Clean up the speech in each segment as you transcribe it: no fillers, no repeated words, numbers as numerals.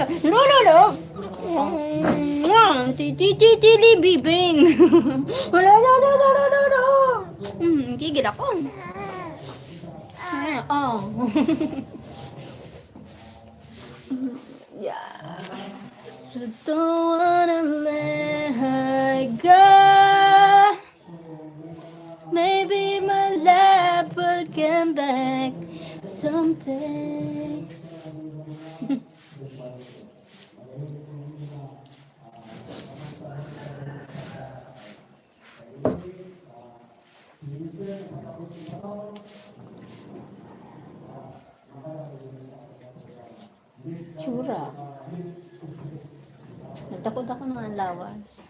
No, no, no. Tili bibing. Wala, no, no, no, no, no, no. Gigil ako. Oh. Yeah. So don't wanna let her go. Maybe my love will come back someday. Tsura. Nagtakot ako ng lawas.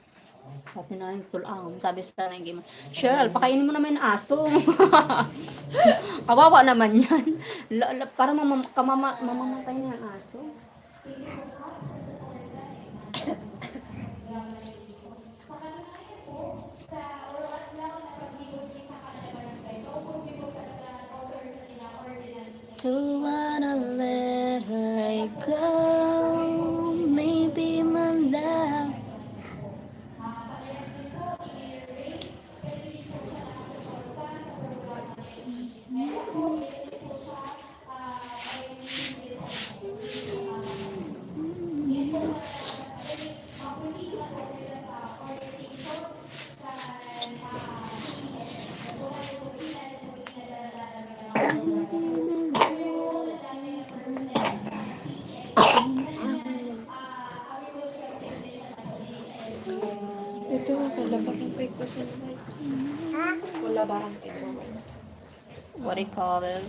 Sabi na yung tulang. Sabi sa nanay mo, Sheryl, pakainin mo naman yung aso. Kawawa naman yan. Para mamamatay na yung aso. Don't wanna let her go. Maybe my love. Ito, wala ba kang cake ko sa wipes? Wala ba kang cake ko wipes? What do you call this?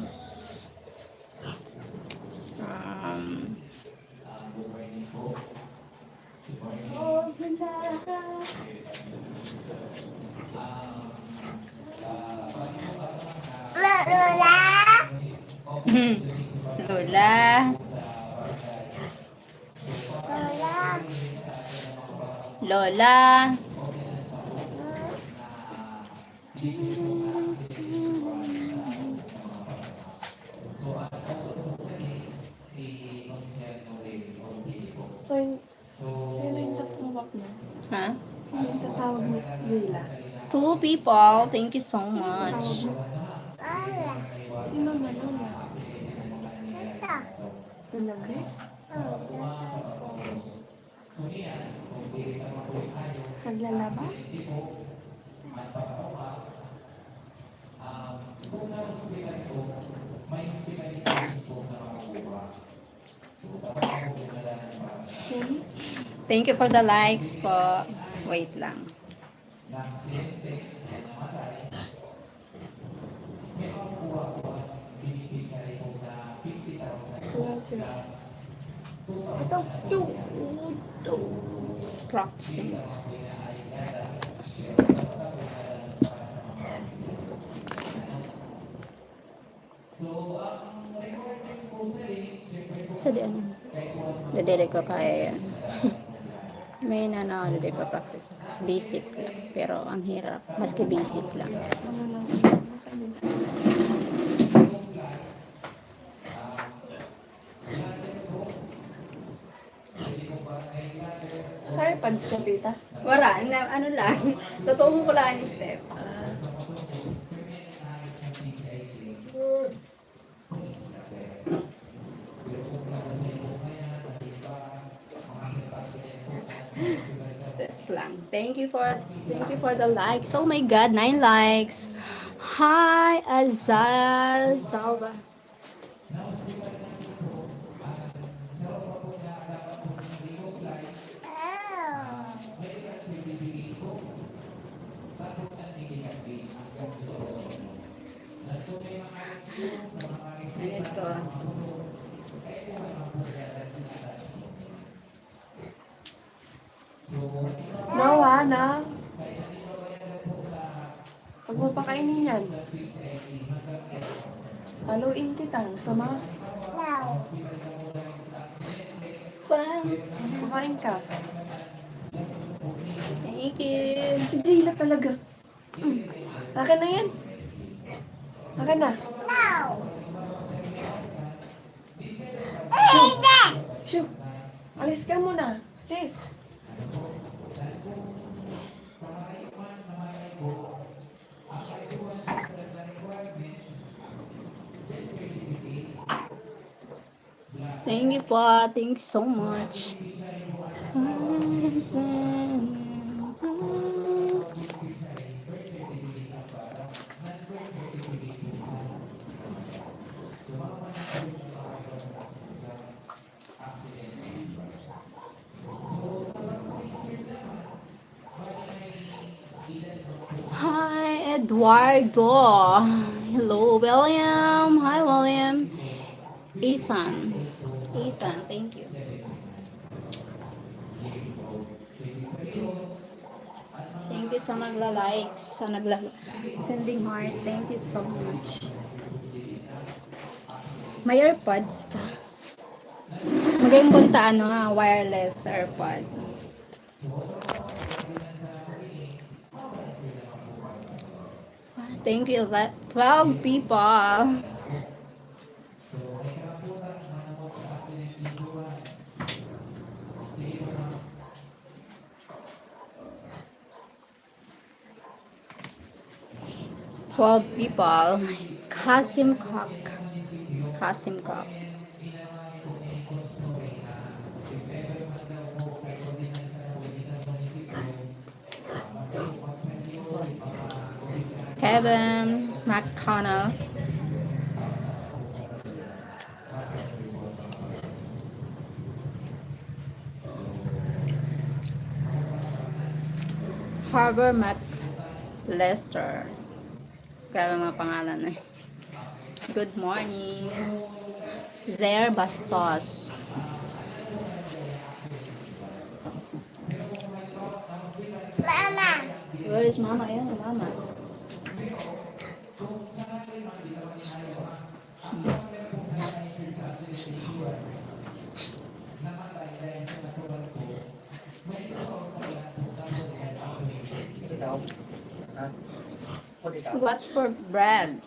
Lola. Lola. Sino yung tatawag mo? Ha? Sino yung tatawag mo? Lila. 2 people. Thank you so much. Sino na Lola? Lola Grace? Naglalaba? Thank you for the likes po. Wait lang. Wala sila. Ito, yung Practicing. Sa di ano? Dadere ko kaya yan. May nanonood din pa practice. Basic lang. Pero ang hirap. Maski basic lang. ano lang. Kaya pads ka, tita? Wala. Ano lang. Totoo ko lang yung steps. Steps lang. Thank you for the likes. Oh my God, 9 likes. Hi, Azal Salva. Ganito. No, na. Pag mo pakainin yan. Haluin kita. Sama. Swam. Kumain ka. Thank you. Si Jayla talaga. Akin na yan. Akin na. Shoo. Alis ka muna. Please. Thank you po. Thank you so much. Hi, Eduardo. Hello, William. Hi, William. Ethan. Ethan, thank you. Thank you sa nagla-likes, sa sending heart. Thank you so much. May AirPods ka. Magayong punta, ano nga, wireless AirPod. Thank you, 12 people. People. Kasim Kok. Kasim Kok. Kevin McConnell. Harbor Lester. Grabe mga pangalan eh. Good morning. There Bastos. Mama. Where is Mama? Ayan, Mama. What's for bread?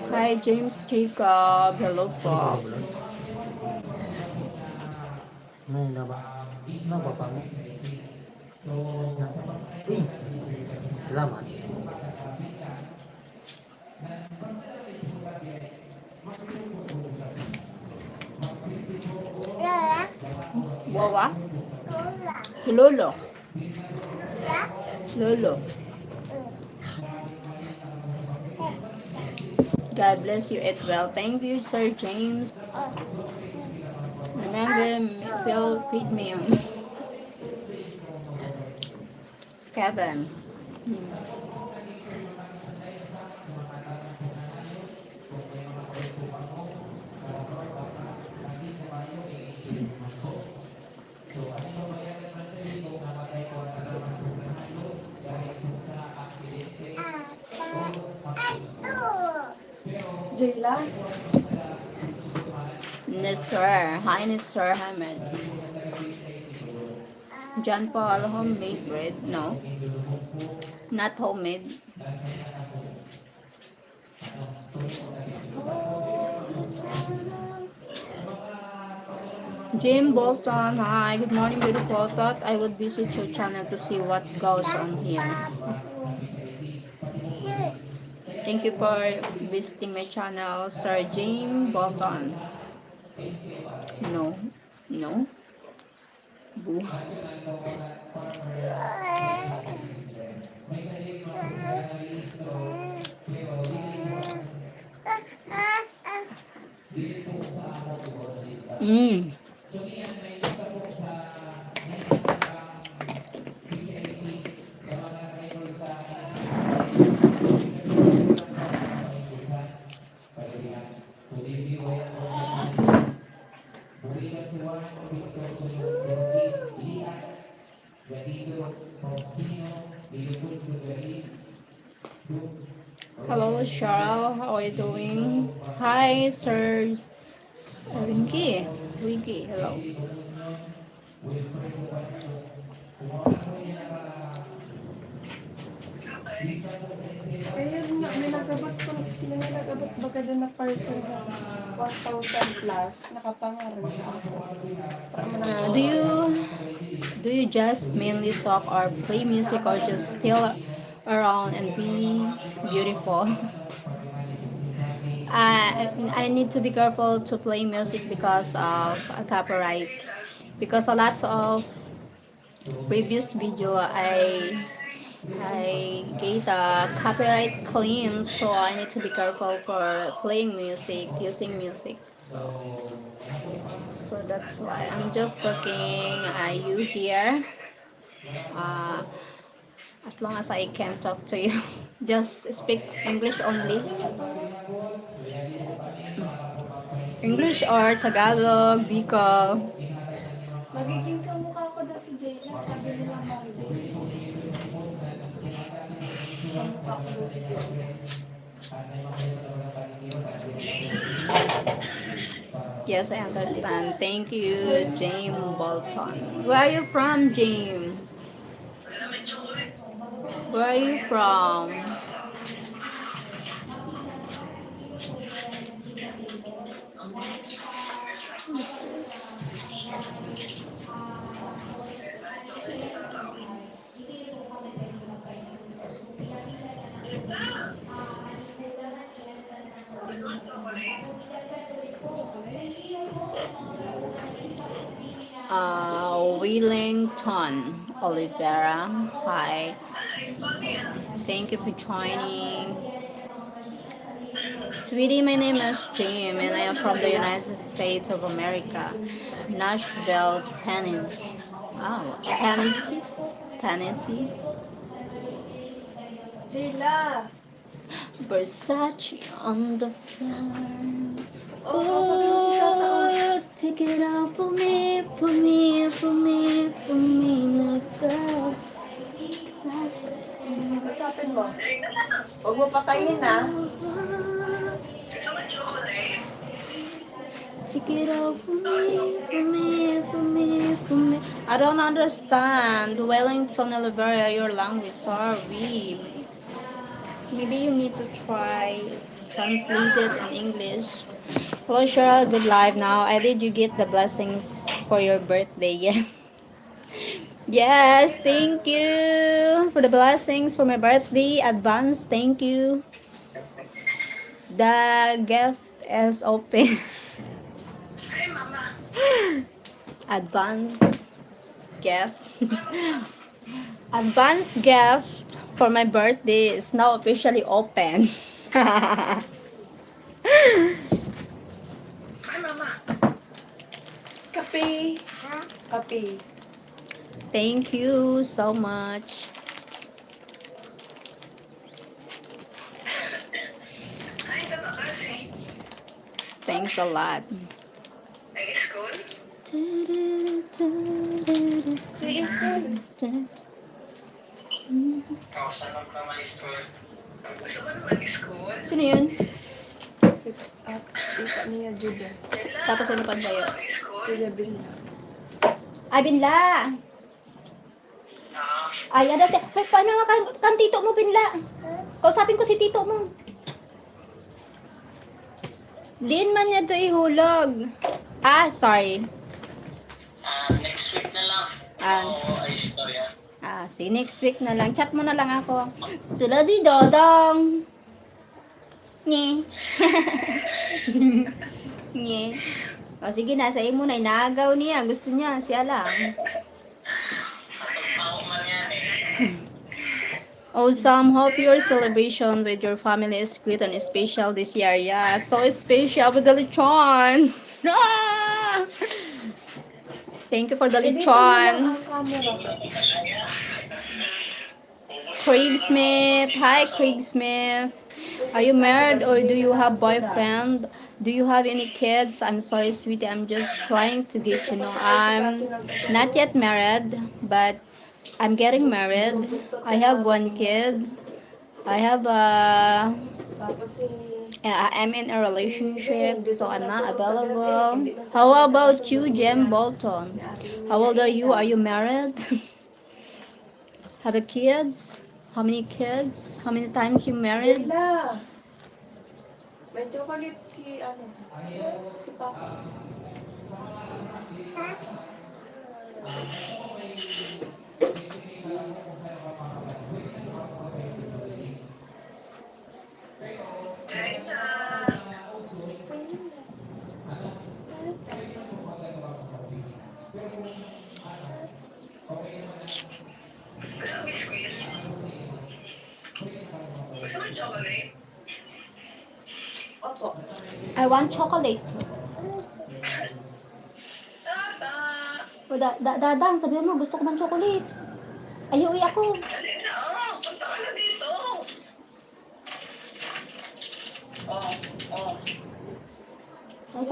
Hi, James Jacob. Hello po. Salamat. Wawa? Si Lolo. Lolo. God bless you, eat well. Thank you, Sir James. Remember, feed me. Kevin. Jayla. Nestor. Hi, Nestor Hamid. John Paul, homemade bread? No. Not homemade. Jim Bolton, hi, good morning, beautiful. Thought I would visit your channel to see what goes on here. Thank you for visiting my channel, Sir Jim Bolton. No, no. Boo. Hello, Cheryl. How are you doing? Hi, Sir Winky. Winky, hello. Kaya yun nga, may nagabot ko, may nagabot baga doon na parcel na 1,000 plus, nakapangaral sa ako. Para man ako. Do you just mainly talk or play music or just still around and be beautiful? I need to be careful to play music because of copyright. Because a lot of previous video I get a copyright claim, so I need to be careful for playing music, using music. So that's why I'm just talking you here. Uh, as long as I can talk to you, just speak English only. English or Tagalog, Bicol. Magiging kamukha ko daw si Jayla, sabi nila Marley. Kamukha ko daw si Jayla. Yes, I understand. Thank you, James Bolton. Where are you from, James? Where are you from? Wellington Oliveira. Hi. Thank you for joining. Sweetie, my name is Jim and I am from the United States of America, Nashville, Tennessee. Oh, Tennessee? Tennessee? Jayla! Versace on the floor. Oh, sabi mo si Tata, oh. Take it out for me, for me, for me, for me, my girl. Kasapin mo. Huwag mo patayin na. Take it out for me, for me, for me, for me. I don't understand Wellington Oliveira, your language. Sorry. Maybe you need to try translate it in English. Hello, Cheryl. Good live now. Did you get the blessings for your birthday yet? Yes, thank you for the blessings for my birthday. Advance, thank you. The gift is open. Advance gift. Advance gift for my birthday is now officially open. Kape. Kape. Thank you so much. Thanks a lot. Nag-school? Sige, school. Saan ka mag-school? Gusto ko na mag-school. Sino yun? Si tita niya, Judah. Tapos ano pa sa'yo? Kuya Billa. Ay, Binla! Ay, ano siya? Ay, paano nga kan tito mo, Binla? Kausapin ko si tito mo. Din man niya ito ihulog. Sorry. Next week na lang. Ah. Oo, ayos to yan. See, next week na lang. Chat mo na lang ako. Tuladi dodong. Nye. Nye. O sige na, sa imo na. Inagaw niya. Gusto niya. Siya lang. Ako man yan eh. Awesome. Hope your celebration with your family is great and special this year. Yeah, so special with the lechon. Ah! Thank you for the Dito mo lang lechon. ang camera. Craig Smith. Hi, Craig Smith. Are you married or do you have boyfriend? Do you have any kids? I'm sorry, sweetie. I'm just trying to get to know. I'm not yet married, but I'm getting married. I have one kid. I have Tapos si... I'm in a relationship, so I'm not available. How about you, Jem Bolton? How old are you? Are you married? Have a kids? How many kids? How many times you married? Jayla! May chocolate si, ano, si Papa. Gusto mo biskuit? Gusto mo chocolate? Opo. I want chocolate. Tata! O, dadang, sabihin mo, gusto ko ng chocolate. Ay, uwi ako. Dali na, punta ka na dito. Oh, oh. Ay,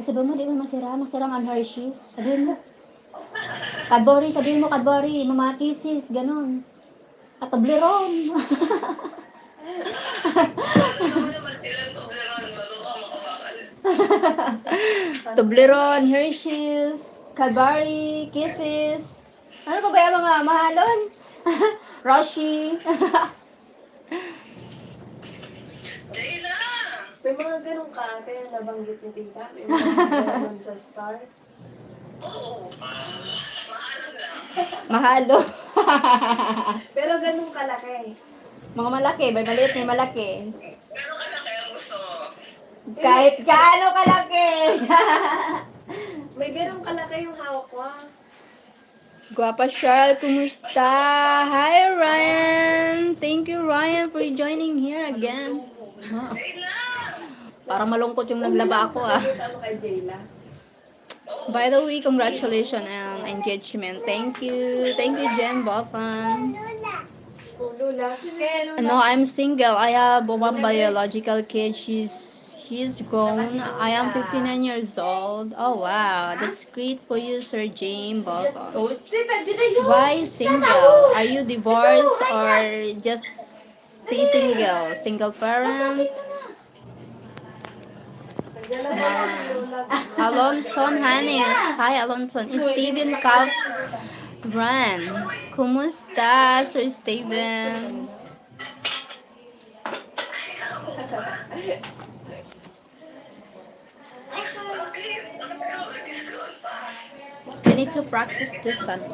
sabihin mo, di mo masira. Masira ang Hershey's. Sabihin mo. Cadbury, sabihin mo, Cadbury. Mga kisses, ganun. At Toblerone. Gusto mo naman ilang Toblerone bago ka makabakal. Toblerone, Hershey's, Cadbury, Kisses. Ano pa ba yung mga mahalon? Roshi. Jayla! May mga ganun ka, kaya nabanggit ni Tita. May mga ganun sa Star. Oo. Mahalang lang. Mahalo. Pero ganun kalaki. Mga malaki, may maliit, may malaki. Pero ka na kaya gusto mo. Kahit gaano kalaki. May ganun kalaki yung hawak ko. Guapa Sheryl, kumusta? Hi Ryan. Thank you Ryan for joining here again. Jayla! Parang malungkot yung naglaba ako ah. Nakikita mo kay Jayla. By the way, congratulations and engagement. Thank you. Thank you, Jem Bothan. Oh, Lula. Sige, Lula. No, I'm single. I have one biological kid. She's grown. I am 59 years old. Oh wow, that's great for you, Sir James Bothan. Oh, Tita, dyan na yun. Why single? Are you divorced or just stay single? Single parent? Nandiyan na ba si Lula? Alonson Hanis. Hi, Alonson. Steven Calvran. Kumusta, Sir Steven? Bakit? Ano, nag-school pa. I need to practice this one.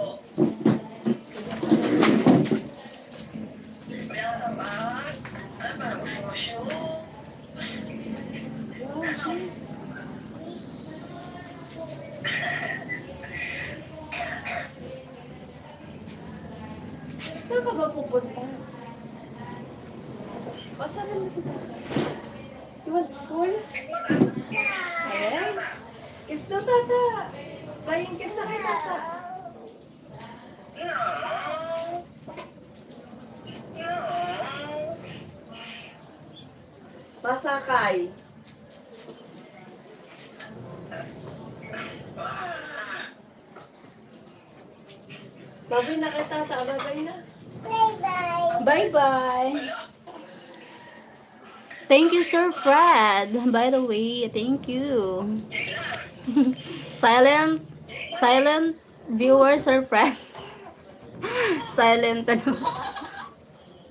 Meron ka ba? Ano ba? Gusto mo shoes? Wow, jeez. Saan ka ba pupunta? O, sabi mo si Tata. You want school? Ayan. Kiss to, Tata. Flying kiss na kay Tata. No. No. Masakay. Babay na kay Tata. Babay na. Bye-bye. Thank you, Sir Fred. By the way, thank you. Silent viewer, Sir Fred. Silent.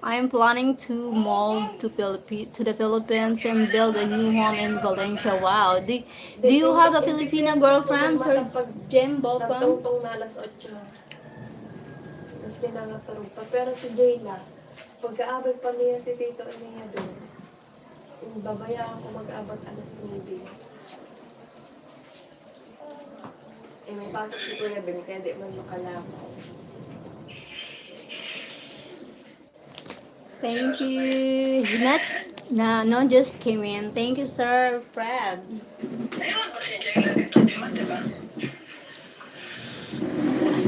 I'm planning to move to the Philippines and build a new home in Valencia. Wow. Do you have a Filipino girlfriend, Sir Jem Bolcom? Nagtungtong na alas 8. Tapos pinangatarog pa. Pero si Jayla, pagkaabot pa niya si Tito niya doon, babayaan ko mag-abot alas 9. Eh, may pasok si Kuya Ben, kaya di man makalamaw. Thank you. No, just came in. Thank you, Sir Fred. Ayun ba si Jayla dito? Di ba?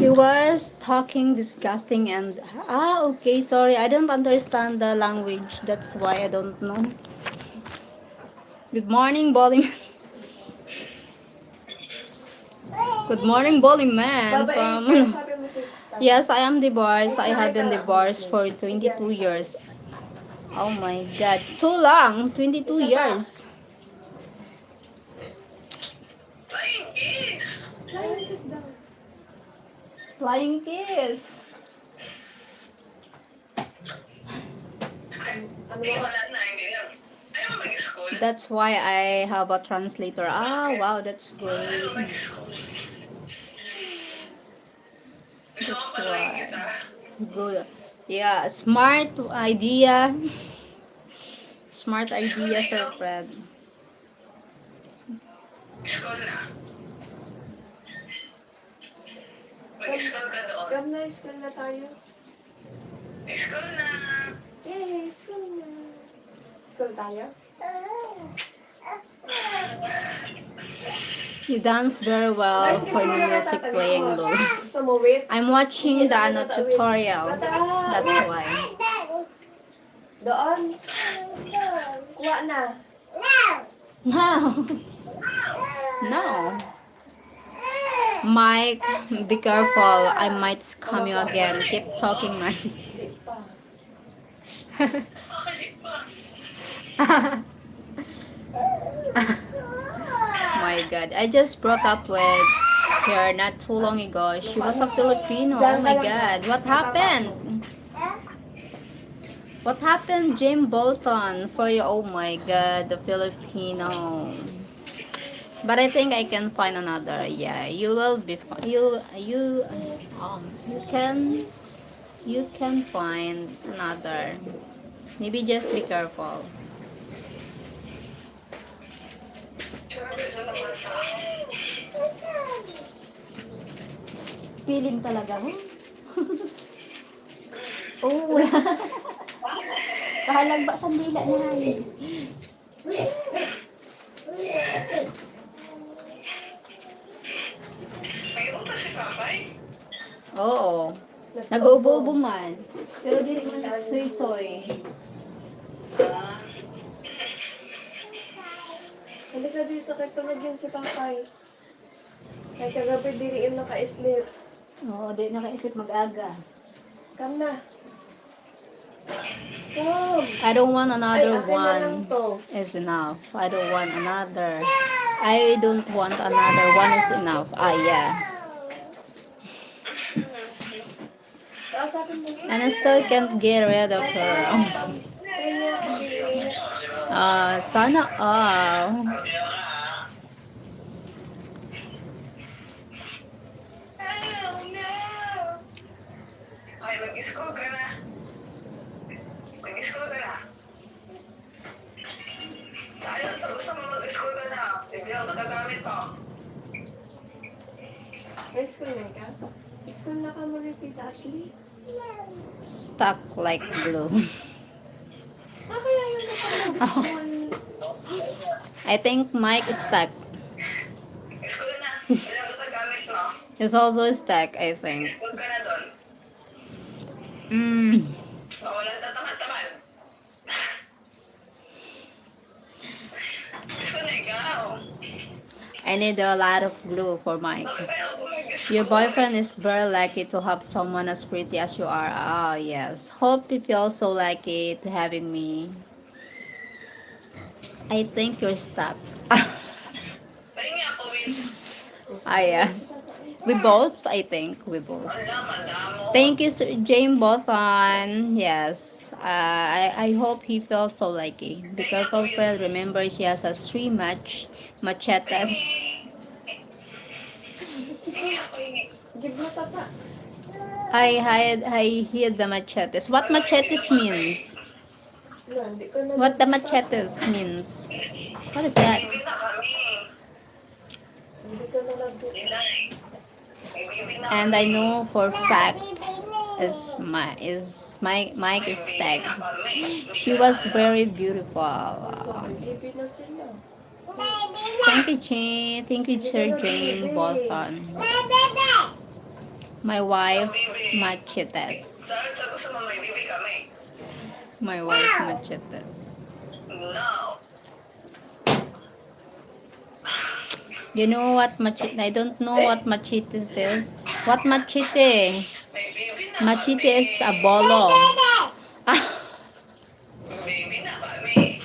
He was talking disgusting and okay, sorry, I don't understand the language. That's why I don't know. Good morning, bowling. Good morning, bowling man. Babae, From sabi mo si Tata. yes, I am divorced. I have been divorced for 22 years. Oh my God, too long. 22 years. Flying kiss! Flying kiss daw. Flying kiss. Ano Hindi, ba? wala na, hindi na. Ayaw mo mag-school? That's why I have a translator. Ah, wow, that's Ayaw mo great. mag-school? Gusto mo That's paluin kita? why. Good. Yeah, smart idea. Smart School na idea, Sir ikaw. Fred. School na. Mag-school ka doon. Come na, school na tayo. School na. Yay, school na. School tayo? You dance very well for music playing, Lou. Gusto mo wait? I'm watching the ano, tutorial. That's why. Doon? Kuha na. No. No. Mike, be careful. I might scam you again. Keep talking, Mike. Hindi pa. Okay pa. My God, I just broke up with her not too long ago. She was a Filipino. Oh my God, what happened? What happened, Jim Bolton? For you, oh my God, the Filipino. But I think I can find another. Yeah, you will be fine. You can find another. Maybe just be careful. Sabi sa naman ka. Feeling talaga. Oh, kahalagba sandila na hayin. May iba pa si Papay? Oo. Nag-ubo-ubo man. Pero di man soy-soy. Ah, Halika dito kay tulog yun si Papay. Kay kagabi diriin naka-sleep. Oo, di nakaisip mag-aga. Come na. Come. I don't want Ay, another akin na lang one. to. Is enough. I don't want another. I don't want another one is enough. Ah, yeah. Kausapin mo. And I still can't get rid of her. Kanya, Sana all. kaya ka ha? Oh, no. Ay, mag-school ka na. Mag-school ka na. Sayang, sa gusto mo mag-school ka na. Bibigyan ko gamit mo. may school na ka? School na ka mo rin, Tita Ashley? Stuck like glue. Ah, kaya yun na ka school. I think Mike is stuck. School na. Bibigyan ko gamit mo. He's also stuck, I think. School ka na doon. Mm. Mawalan na tamad-tamad. School na ikaw. I need a lot of glue for Mike. Bakit ayaw ko mag-school? Your boyfriend is very lucky to have someone as pretty as you are. Oh, yes. Hope he feels so lucky to having me. I think you're stuck. Pahingi ako, Will. Yeah. We both, I think. We both. Wala, madamo. Thank you, Sir Jane Bolton. Yes. I hope he feels so lucky. Be careful, Phil. Remember, she has a 3 machetes. Hingi ako, hingi. Give mo tata. I hid the machetes. What machetes means? No, hindi ko na. What the machetes means? What is that? Bibi na kami. Hindi ko na lang. Hindi na eh. Bibi na And I kami. know for fact is Mike is tag. She was very beautiful. Baby na sila. Thank you, Jane. Thank you, Sir Jane Bolton. My wife, machetes. Sa gusto mo may bibi kami. My wife, machetes. No. You know what machete? I don't know what machetes is. What machete? May bibi na Machete kami. is a bolo. Ah. Bibi na kami.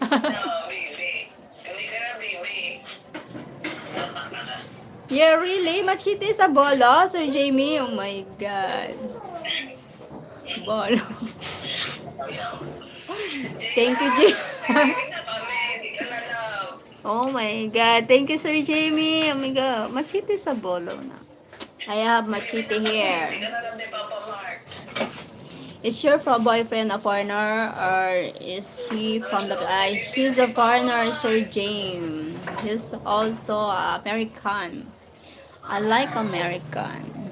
No, bibi. Hindi ka na bibi. Yeah, really? Machete is a bolo, Sir Jamie? Oh my God. Bolo. Ayaw. Thank you, Jay. Nag-ibig na kami. Di ka na love. Oh my God. Thank you, Sir Jamie. Oh my God. Machete sa bolo na. I have machete Di here. ka na love ni Papa Mark. Is your boyfriend a foreigner or is he from the he's a foreigner, Sir James. He's also American. I like American.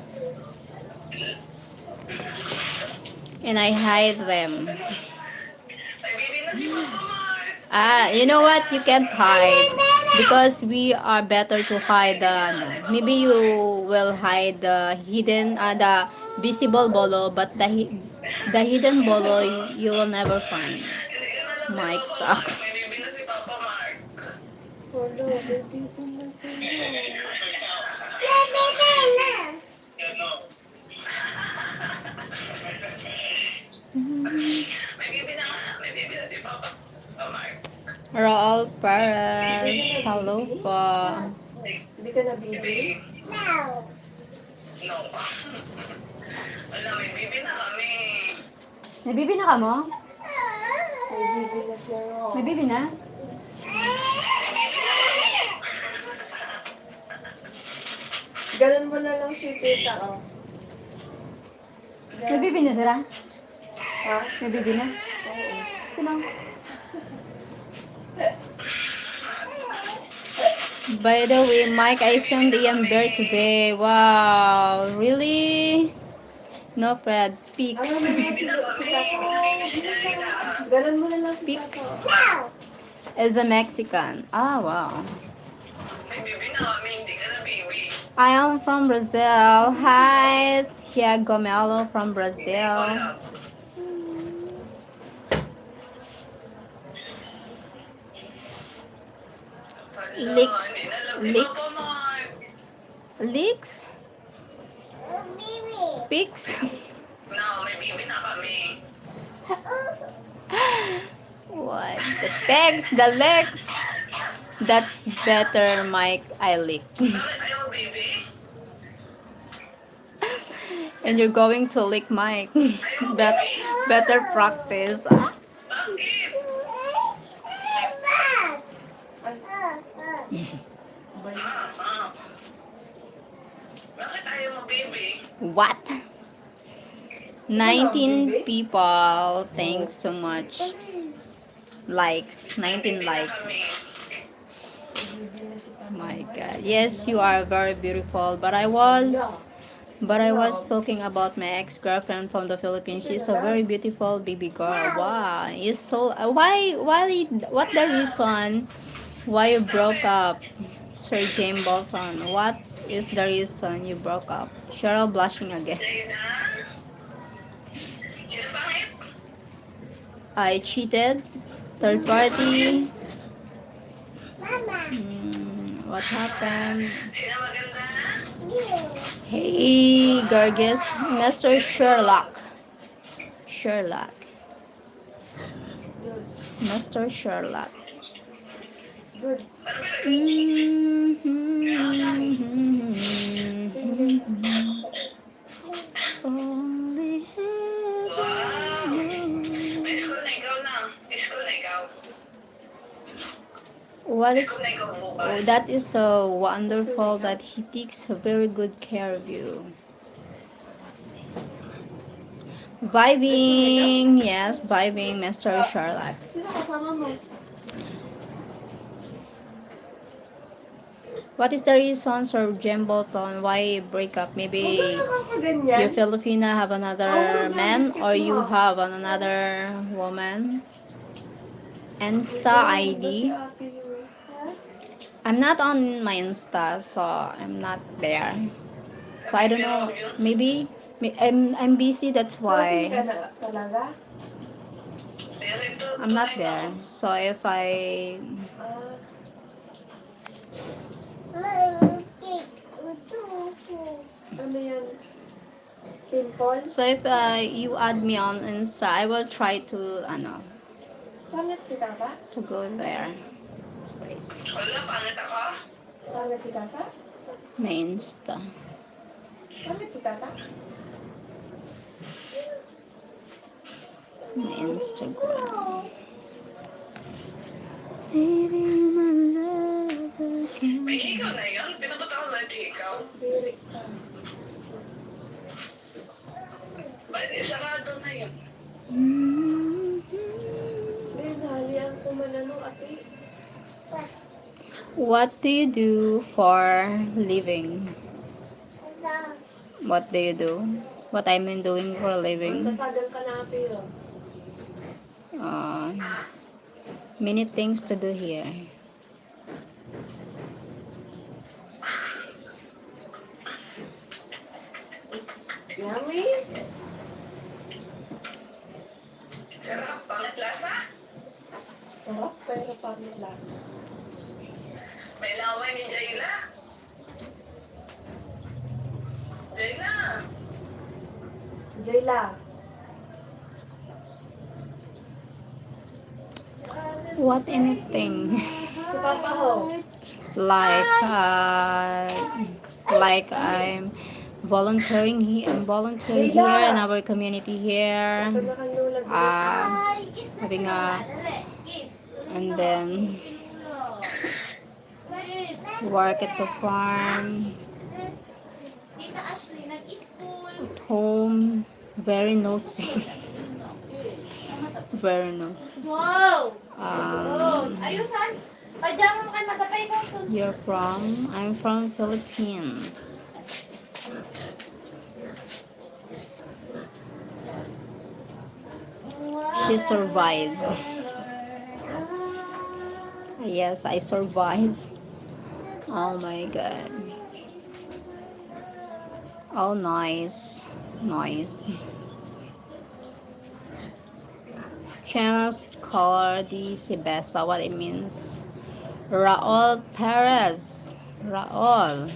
And I hide them. Ay, bibi na si Papa Mark. You know what? You can't hide because we are better to hide the. Maybe you will hide the hidden, the visible bolo, but the hidden bolo you will never find. Hindi ka na love ni Mike Papa Mark. sucks. May bibi na si Papa Mark. Wala, baby ko na sa'yo. Ano? May bibi na nga. May bibi na si Papa Mark. Raul Perez, hello po. Hindi ka na baby? No. Wala, may bibi na kami. May bibi na ka mo? May baby na siya. May bibi na? Ganun mo na lang si tita, oh. May bibi na sila? Ha? May bibi na? Oo. Sino? By the way, Mike, I sent Ian Bear today. Wow, really? No, Fred. Pics. Ano mo na si tata? Ganun mo na lang si Pics. tata. Is a Mexican. Ah, wow. May bibi na kami. Hindi ka na bibi. I am from Brazil. Hi, Tiago Melo from Ikaw Brazil. lang. Hala, Licks. hindi na love ni Licks. Papa Mark. Leaks? Pics? No, may bibi na kami. What? The pegs, the legs. That's better, Mike. I lick. Bakit ayaw, baby? And you're going to lick Mike. Better practice. Bakit? Ah. Bakit ayaw mo, baby? What? 19 people. Thanks so much. Likes. 19 likes. My God. Yes, you are very beautiful. But I was talking about my ex-girlfriend from the Philippines. She's a very beautiful baby girl. Wow. You're so what the reason why you broke up, Sir James Bolton? What is the reason you broke up? Cheryl blushing again. Sa'yo na? Sino pangit? I cheated. Third party. What happened? Sino maganda? Hey, gorgeous Mr. Sherlock. Mr. Sherlock. Good. Ano ba nag- Only Wow! May school na ikaw na. May school na ikaw. What May is school na ikaw oh, bukas. that is so wonderful that he takes a very good care of you. Vibing, yes, vibing, Mr. Sherlock. Sino kasama mo? What is the reason, Sir Jem Bolton, why break up? Maybe Huwag ka nakakaganyan. your Filipina have another man or you have another woman? Insta ID. I'm not on my Insta, so I'm not there. So I don't know. Maybe I'm busy. That's Kasi ka why na talaga? I'm not there. So if I Ano yan? Pimple? you add me on Insta, I will try to Pangit si tata? to go there. Wait, Wala, pangit ako. Pangit si tata? my Insta. Pangit si tata? My Instagram. Baby, my love May higaw again. na yun? Pinapatawan na ito higaw? Diri pa. Ba't sarado na yun? Hindi, nahalian ko mananong ate. What do you do for living? What do you do? What I'm doing for a Ang living? tatagal ka na ate yun. Uh, many things to do here. Yummy? Sarap, pangit lasa? Sarap pero pangit lasa. May laway ni Jayla. Jayla! Jayla. What anything? Si Papa ho. like like I'm volunteering here. I'm volunteering here in our community here. Ito na kanulag. Having a and then work at the farm. At home. Very nosy. Very nosy. Wow! Um, Ayusan! Pajama ka magapay ko. you're from? I'm from Philippines. She survives. Yes, I survived. Oh my god. Oh, nice. Nice. Channels color the Sibesa, what it means. Raul Perez. Raul.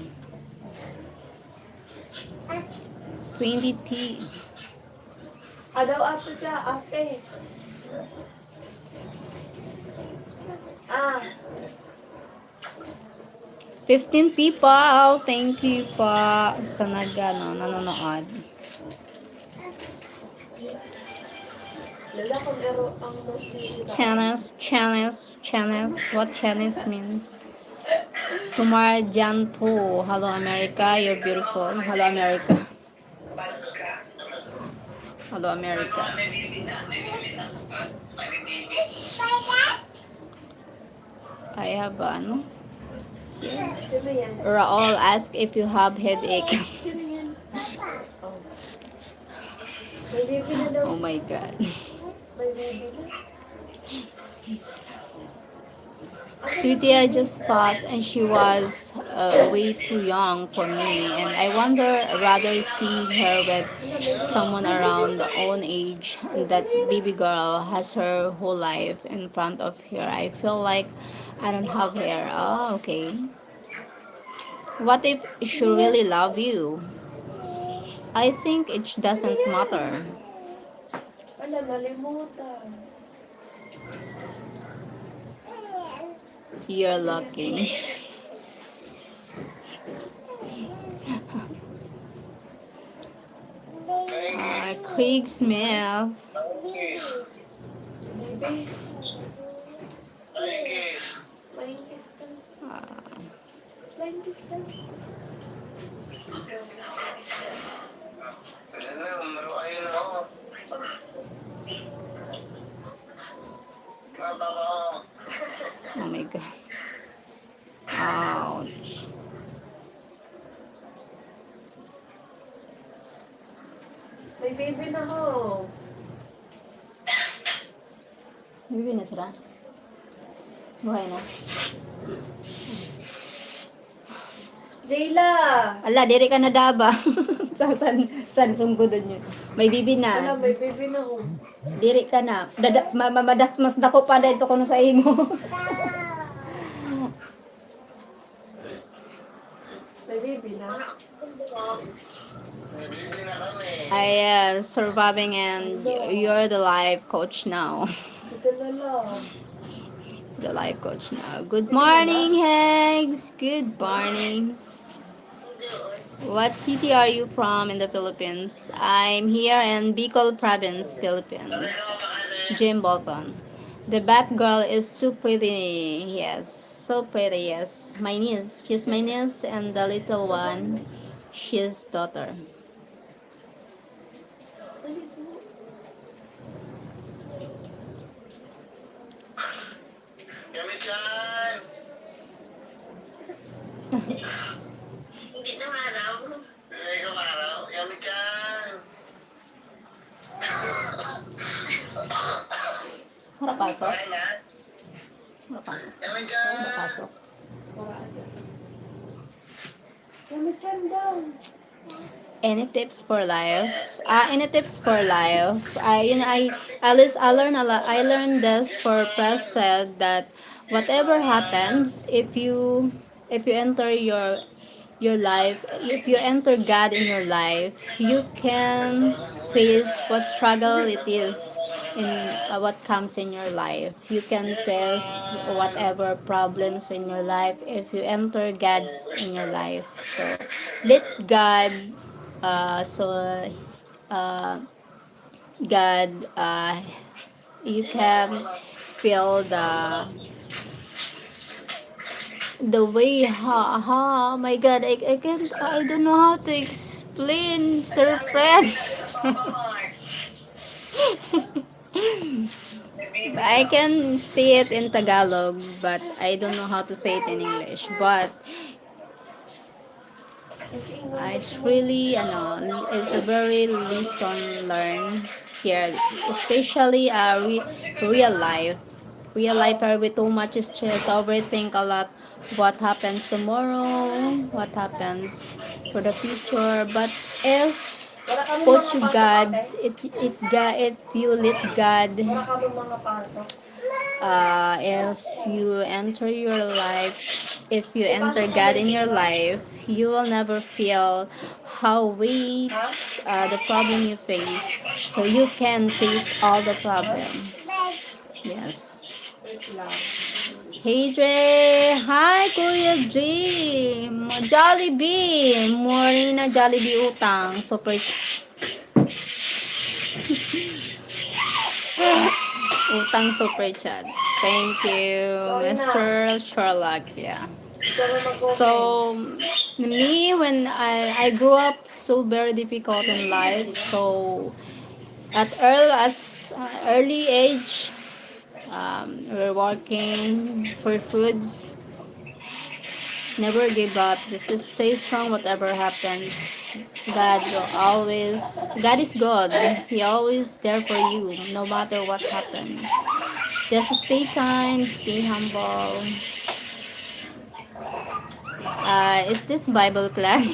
20T. Daw ate ka, ate. Ah, 15 people. Thank you pa sa nanonood. lala ko pero ang mostly iba. Channels. What channels means? Sumarjanto. Hello America, you're beautiful. Hello America. Balat ka. Hello America. May bibi na. May bibi na. May bibi. I have ano? Sino yan? Raul ask if you have headache. Sino yan? Oh. May baby na daw. Oh my god. May baby na. Sweetie, I just thought and she was way too young for me, and I wonder rather see her with someone around the own age. That baby girl has her whole life in front of her. I feel like I don't have hair. Oh, okay. What if she really love you? I think it doesn't matter. Wala, nalimutan. You're lucky. Craig Smith. Baby, Ay, guys. flying kiss ka. Uh, Flying kiss ka. Ayan na, maruayan na ako. Kata ko. oh my god. Ouch. May baby na ho. Bibi na sila. Buhay na. Jayla! Ala, diri ka na daba. san sunggodon yun. May bibi Wala, na. may baby na ho. Diri ka na. Mas dako pa dito kuno sa imo. May baby na. May bibi na kami. I surviving and you're the life coach now. Dito na lang. The life coach now. Good morning, Hags. Good morning. What city are you from in the Philippines? I'm here in Bicol province, Philippines. Ano ka Jim Bolton. The Batgirl is so pretty. Yes, so pretty. Yes, my niece. She's my niece, and the little one, she's daughter. Yami-chan! Hindi na araw. Hindi ka araw. Yami-chan! Harap pasok. Kain na? Harap pasok. Harap Yami-chan! pasok. Yami-chan daw. Any tips for life? Any tips for life? I at least I learned a lot. I learned this for Press said that whatever happens, if you enter your life, if you enter God in your life, you can face what struggle it is in what comes in your life. You can face whatever problems in your life if you enter God's in your life. So let God, so uh, God, you can feel the way oh my god, I can't, I don't know how to explain, Sir Fred. I can say it in Tagalog, but I don't know how to say it in English. But it's really, it's a very lesson learned here, especially real life. Real life are with too much stress, overthink a lot what happens tomorrow, what happens for the future. But if Wala ka mong put mga you pasok, ate. God's, if you let God, Wala ka mong mga pasok. if you enter your life, if you enter God in your life, you will never feel how weight the problem you face. So you can face all the problem. Yes. Wait lang. Hey Dre! Hi Kuya Dre! Jollibee! Morning na Jollibee utang. Super utang super chat. Thank you, Sorry na. Mr. Sherlock. Yeah. Ikaw na mag-open. So, me, when I grew up so very difficult in life, so at early age, we're working for foods. Never give up. Just stay strong, whatever happens. God will always, God is good. He always there for you, no matter what happens. Just stay kind, stay humble. Is this Bible class?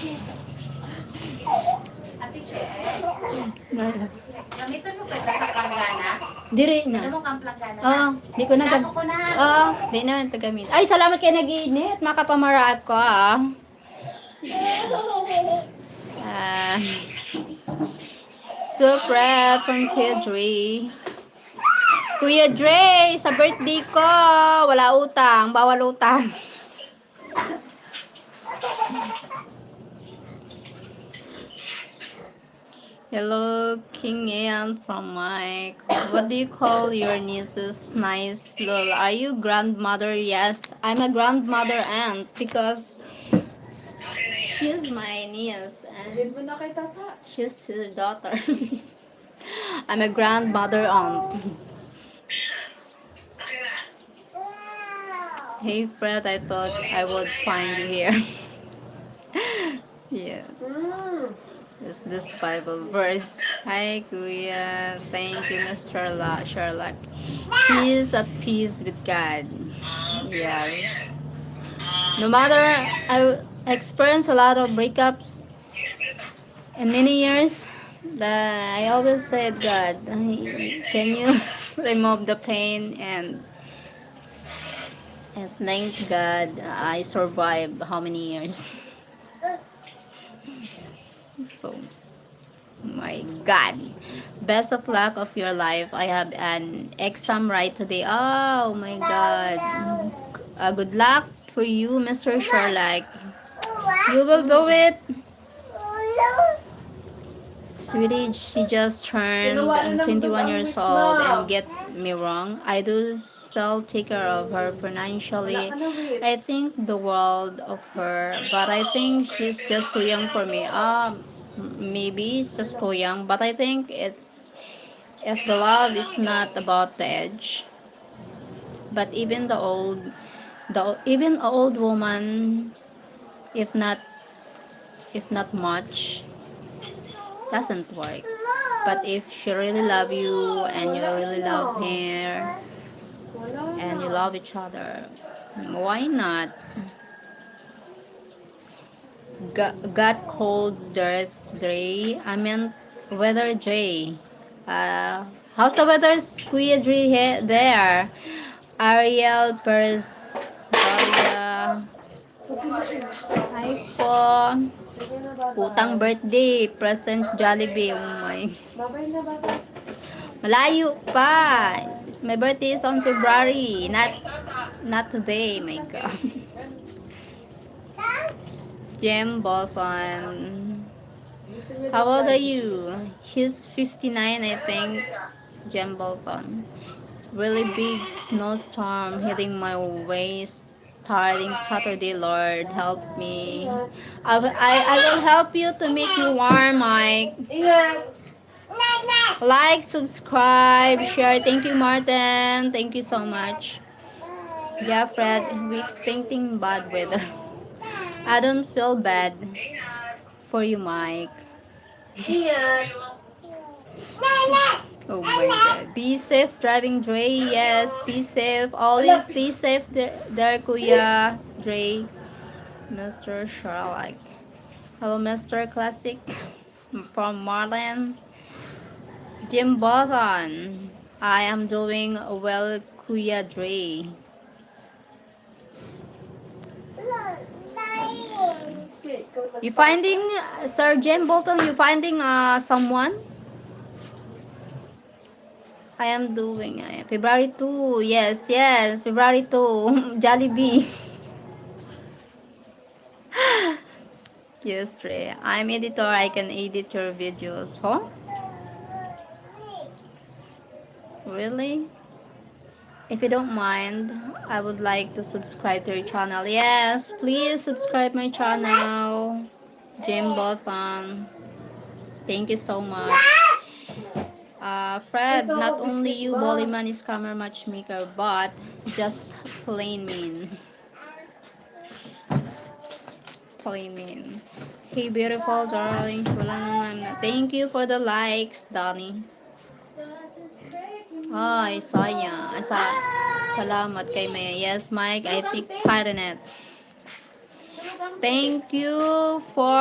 Ate She, gamitin mo pa ito sa planggana. Dire na. Ano mo kang planggana na? Oh, di ko na Nako ko na. Oh, di na tagamit. Ay, salamat kay nag-iinit. Makapamaraat ko ah. Ah. Super from Kuya Dre. Kuya Dre, sa birthday ko, wala utang, bawal utang. Hello, King Ian from Mike. What do you call your niece's nice lol? Are you grandmother? Yes, I'm a grandmother aunt because she's my niece and Hindi mo na kay tata. she's her daughter. I'm a grandmother aunt. Hey Fred, I thought I would find you here. Yes. Is this Bible verse? Hi, Kuya. Thank you, Mr. Sherlock. He is at peace with God. Yes. No matter, I experienced a lot of breakups in many years. I always said, God, can you remove the pain? And thank God I survived how many years. So, my God. Best of luck of your life. I have an exam right today. Oh my God. Good luck for you, Mr. Sherlock. You will do it. Sweetie, she just turned 21 years old and me wrong. I do still take care of her financially. Wala ka na, wait. I think the world of her, but I think she's just too young for me. Maybe it's just too young, but I think it's if the love is not about the age, but even a old woman, if not much, doesn't work. But if she really love you and you really love her Wala and you na. love each other, why not? Got cold dirt Dre. I meant weather Dre. How's the weather Kuya Dre there? Ariel Perez Gloria. Hi po. Sige na, bye-bye. Utang birthday. Present Jollibee. Oh my. Bye-bye na, bye-bye. Malayo pa. My birthday is on February. Not today. My God. Jem Bolton. Gusto niyo How daw old are party? you? He's 59, I think. Jem Bolton. Really big snowstorm hitting my way starting Saturday. Lord, help me. I will help you to make you warm, Mike. Ingat! Like, subscribe, share. Thank you, Martin. Thank you so much. Yeah, Fred. We expecting bad weather. I don't feel bad for you, Mike. Ingat! Oh my God. Be safe driving, Dre. Yes, be safe. Always stay safe there, Kuya. Dre. Mr. Sherlock. Hello, Mr. Classic. From Marlin. Jim Botton. I am doing well, Kuya Dre. You finding, Sir Jim Bolton, you finding someone? I am doing February 2. Yes, February 2. Jollibee. Yes, Trey. I'm editor. I can edit your videos. Huh? Really? If you don't mind, I would like to subscribe to your channel. Yes, please subscribe my channel. Jim Bolton. Thank you so much. Fred, not only you, Bollyman is camera matchmaker, but just plain mean. Plain mean. Hey, beautiful darling. Thank you for the likes, Donnie. Ay, sayang. Salamat kay Maya. Yes, Mike, I think Pyronet. Thank you for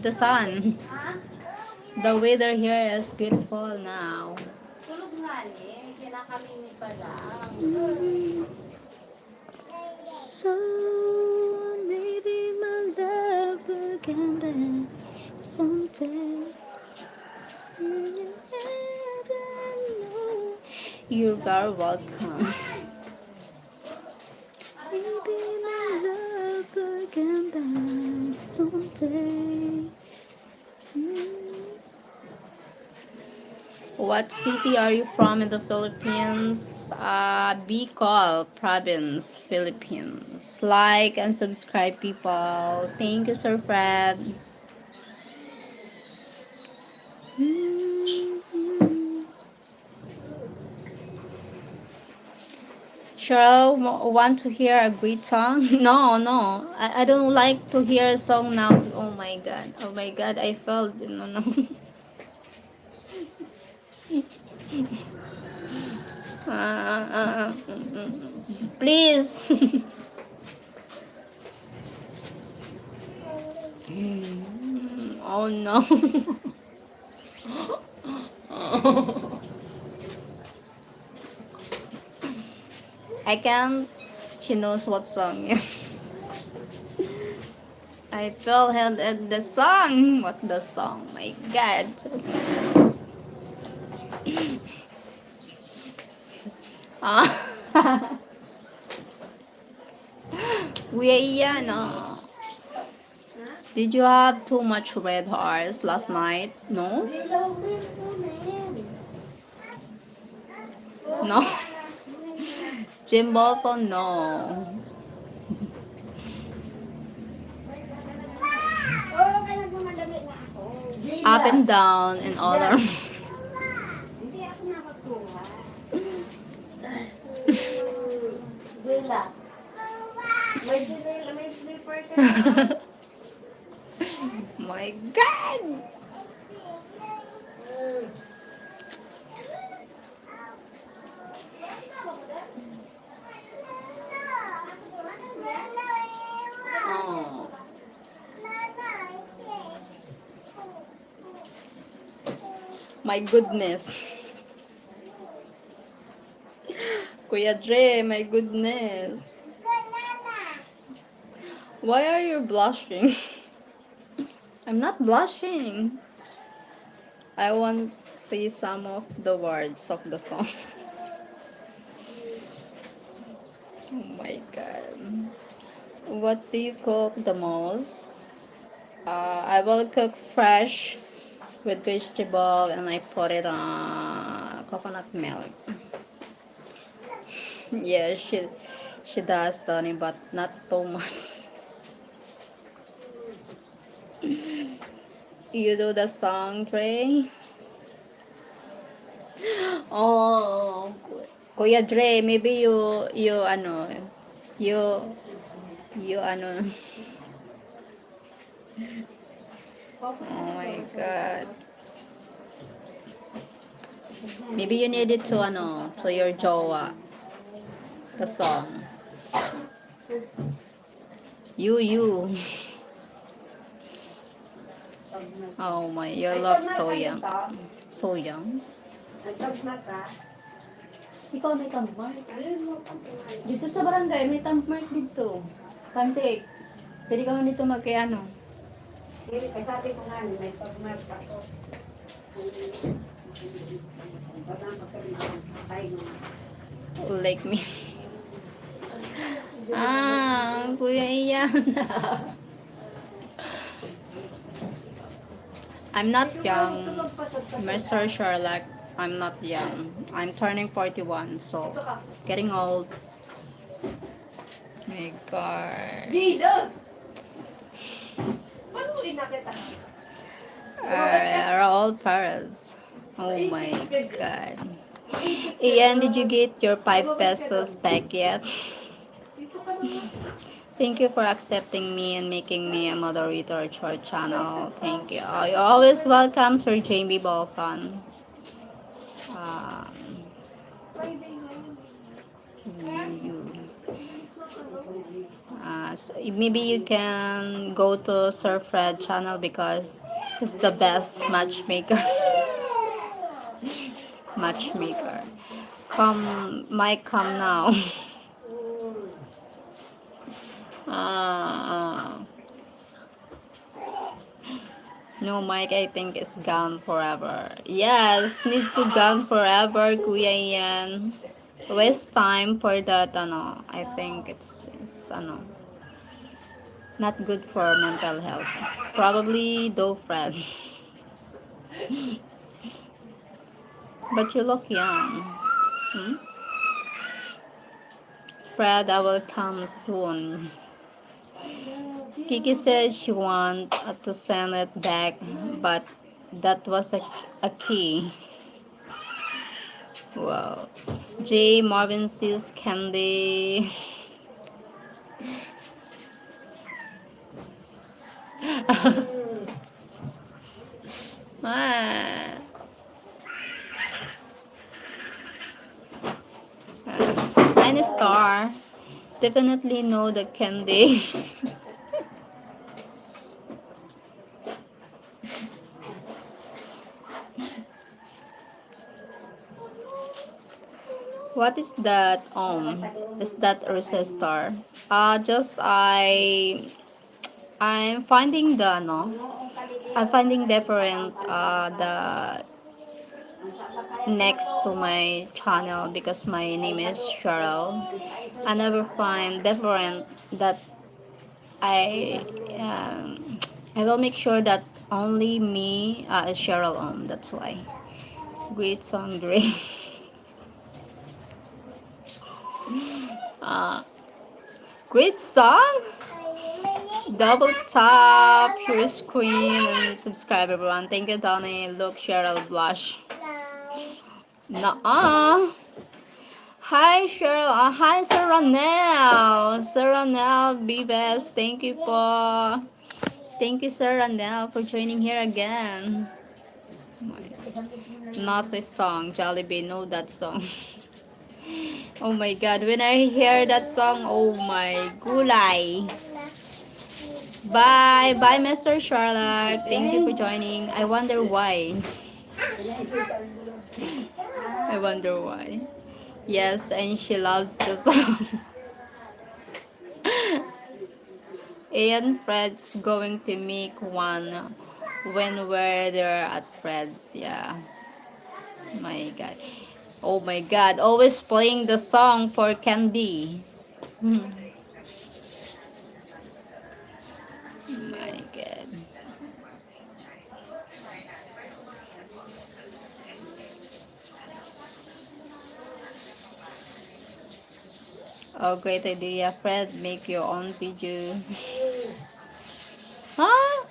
the sun. The weather here is beautiful now. Tulog nga ni. Kinakamini pa lang. So maybe my love will come back someday. You never know. You're very welcome. Maybe my love will come back someday. What city are you from in the Philippines? Bicol province, Philippines. Like and subscribe, people. Thank you, Sir Fred. Cheryl, want to hear a great song? No. I don't like to hear a song now. Oh my God. I felt, no. Please. Oh no. I can't. She knows what song. I fell held at the song. What the song? My God. No. Did you have too much red horse last night? No? No. Jim Bolton, no. Oo, kaya gumadali na ako. Up and down in order. Hindi ako nakakuha. Gila. May slipper ka na. My God! Oh. My goodness. Kuya Dre, my goodness. Why are you blushing? I'm not blushing. I want to see some of the words of the song. Oh my God. What do you cook the most? I will cook fresh with vegetable and I put it on coconut milk. Yeah, she does, Tony, but not too much. You do the song, Dre? Oh, Kuya Dre, maybe you you ano. Oh my God. Maybe you need it to your jowa, the song. You. Oh my, your love so young. So young. Nagpagmata. Ikaw may tammark. Dito sa barangay, may tammark dito. Kansi, pwede ka man dito magkayano. Hindi, kasabi ko nga, may pagmata ko. Like me. Kuya Iyan. I'm not young. Mr. Sherlock, I'm not young. I'm turning 41, so getting old. My God. Gida! Paano mo inakita? Are all parents. Oh my God. Ian, did you get your 5 pesos back yet? Dito ka naman. Thank you for accepting me and making me a moderator at your channel. Thank you. You're always welcome, Sir Jamie Balkan. Um, Friday ngayon. you. So maybe you can go to Sir Fred channel because he's the best matchmaker. Matchmaker. Mike, come now. No, Mike, I think it's gone forever. Yes, need to gone forever, Kuya Ian. Waste time for that, I think it's not good for mental health. Probably though, Fred. But you look young. Hmm? Fred, I will come soon. Kiki said she want to send it back, but that was a key. Wow. J. Marvin sees candy. Ah. Tiny star. Definitely know the candy. What is that? Is that a resistor? Just I'm finding the I'm finding different the next to my channel because my name is Sheryl. I never find different that I I will make sure that only me is Sheryl Ohm. That's why. Great song, great. Uh, Great song. Double tap your screen and subscribe, everyone. Thank you, Donnie. Look, Cheryl blush. Nuh-uh. Hi, Cheryl. Hi, Sir Ronel. Sir Ronel, be best. Thank you po. Thank you, Sir Ronel, for joining here again. Not this song. Jollibee, know that song. Oh my god, when I hear that song, oh my gulay. Bye. Bye, Mr. Charlotte. Thank you for joining. I wonder why. I wonder why. Yes, and she loves the song. And Fred's going to make one when we're there at Fred's. Yeah. My god. Oh my god. Always playing the song for Candy. Hmm. My god. Oh, great idea, Fred. Make your own video. Huh?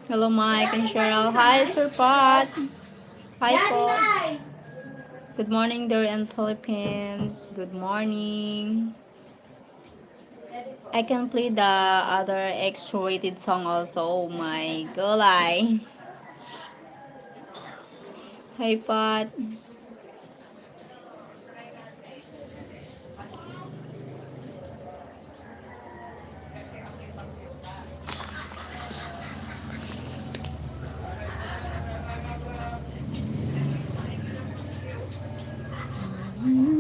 Hello, Mike and Cheryl. Hi, Sir Pot. Hi, Pot. Good morning, there in Philippines. Good morning. I can play the other X-rated song also. Oh my god. Hi, Pot.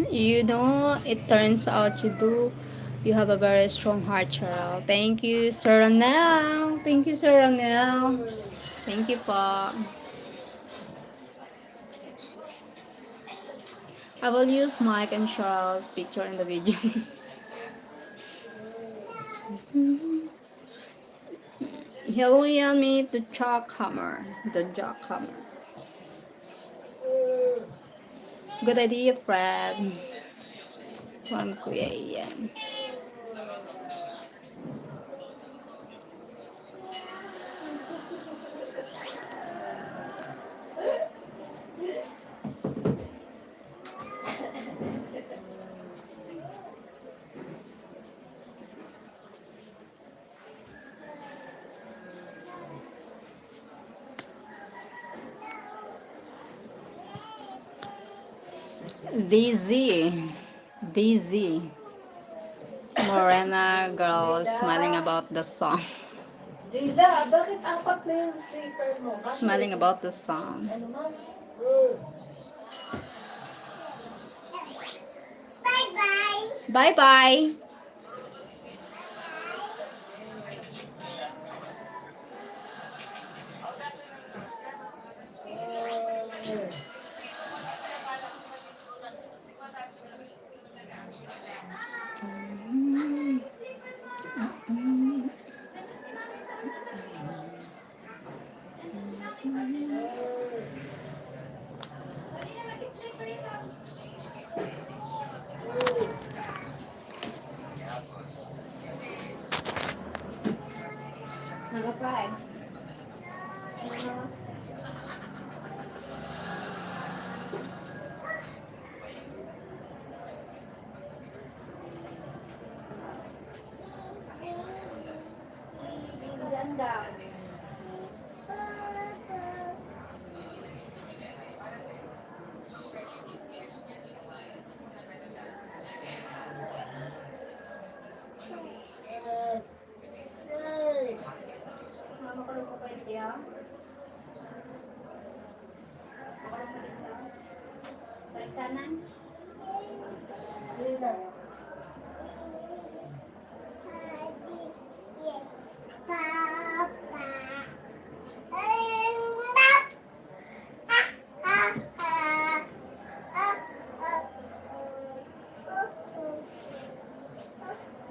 You know, it turns out you do. You have a very strong heart, Cheryl. Thank you, Sir Ranel. Thank you, Sir Ranel. Thank you, po. I will use Mike and Cheryl's picture in the video. He'll me the jackhammer. The jackhammer. Good idea, Fred. From Kuya Ian. Daisy. Daisy. Morena girl smiling about the song. Dila, bakit apat na yung sleeper mo? Smiling about the song. Ano man? Bye bye. Nakapay. Mama ko lang po kayo diya. Periksanan? Dila.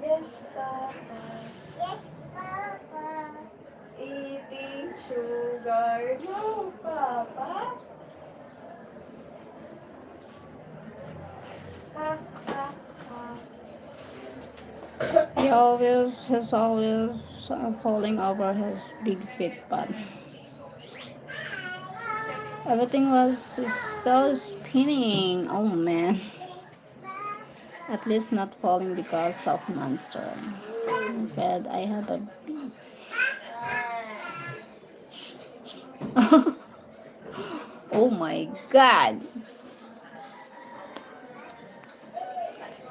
Yes, Papa. Eating sugar. No, Papa. he's always falling over his big feet, but everything was still spinning. Oh man. At least not falling because of monster. I'm glad I have a. Oh my god.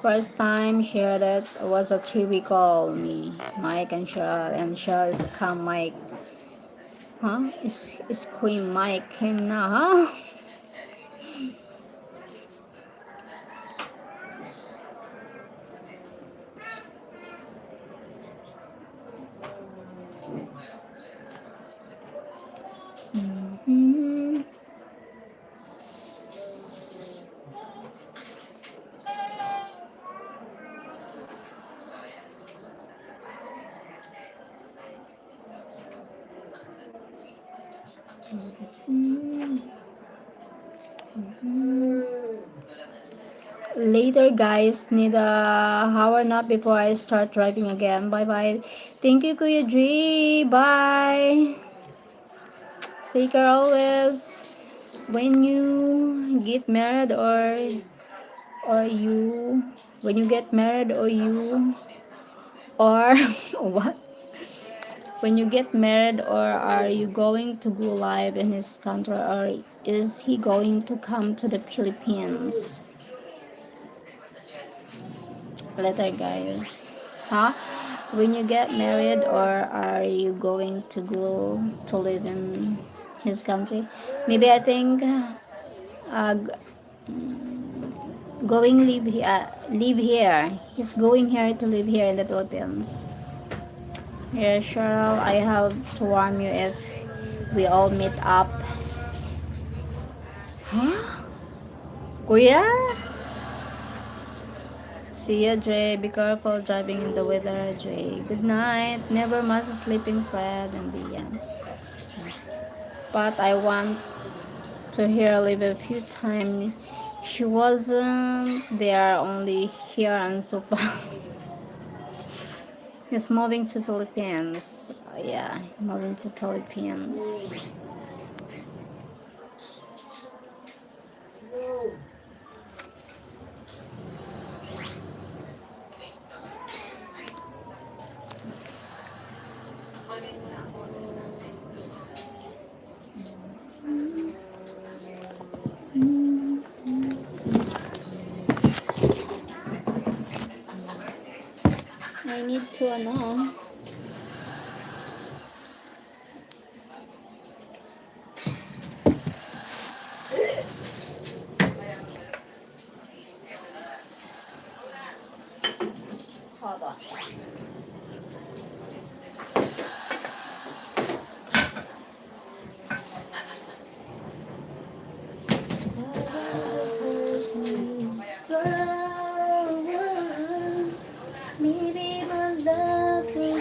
First time shared it was a trivia call me, Mike and Cheryl is come Mike. Huh? Is Queen Mike came now, huh? Mhm. Later, guys. Need a hour nap before I start driving again. Bye bye. Thank you, Kuya Dre. Bye. Take care always. When you get married or you when you get married or what? When you get married, or are you going to go live in his country, or is he going to come to the Philippines? Later, guys. Huh? When you get married, or are you going to go to live in his country? Maybe I think going live here. He's going here to live here in the Philippines. Yeah, Cheryl, I have to warn you if we all meet up. Huh? Kuya? See ya, Dre. Be careful driving in the weather, Dre. Good night. Never miss sleeping Fred and Bian. But I want to hear Liv a few times. She wasn't there, only here and Supa. He's moving to Philippines. Yeah, moving to Philippines. I need to ano. Hold on. Maybe my love will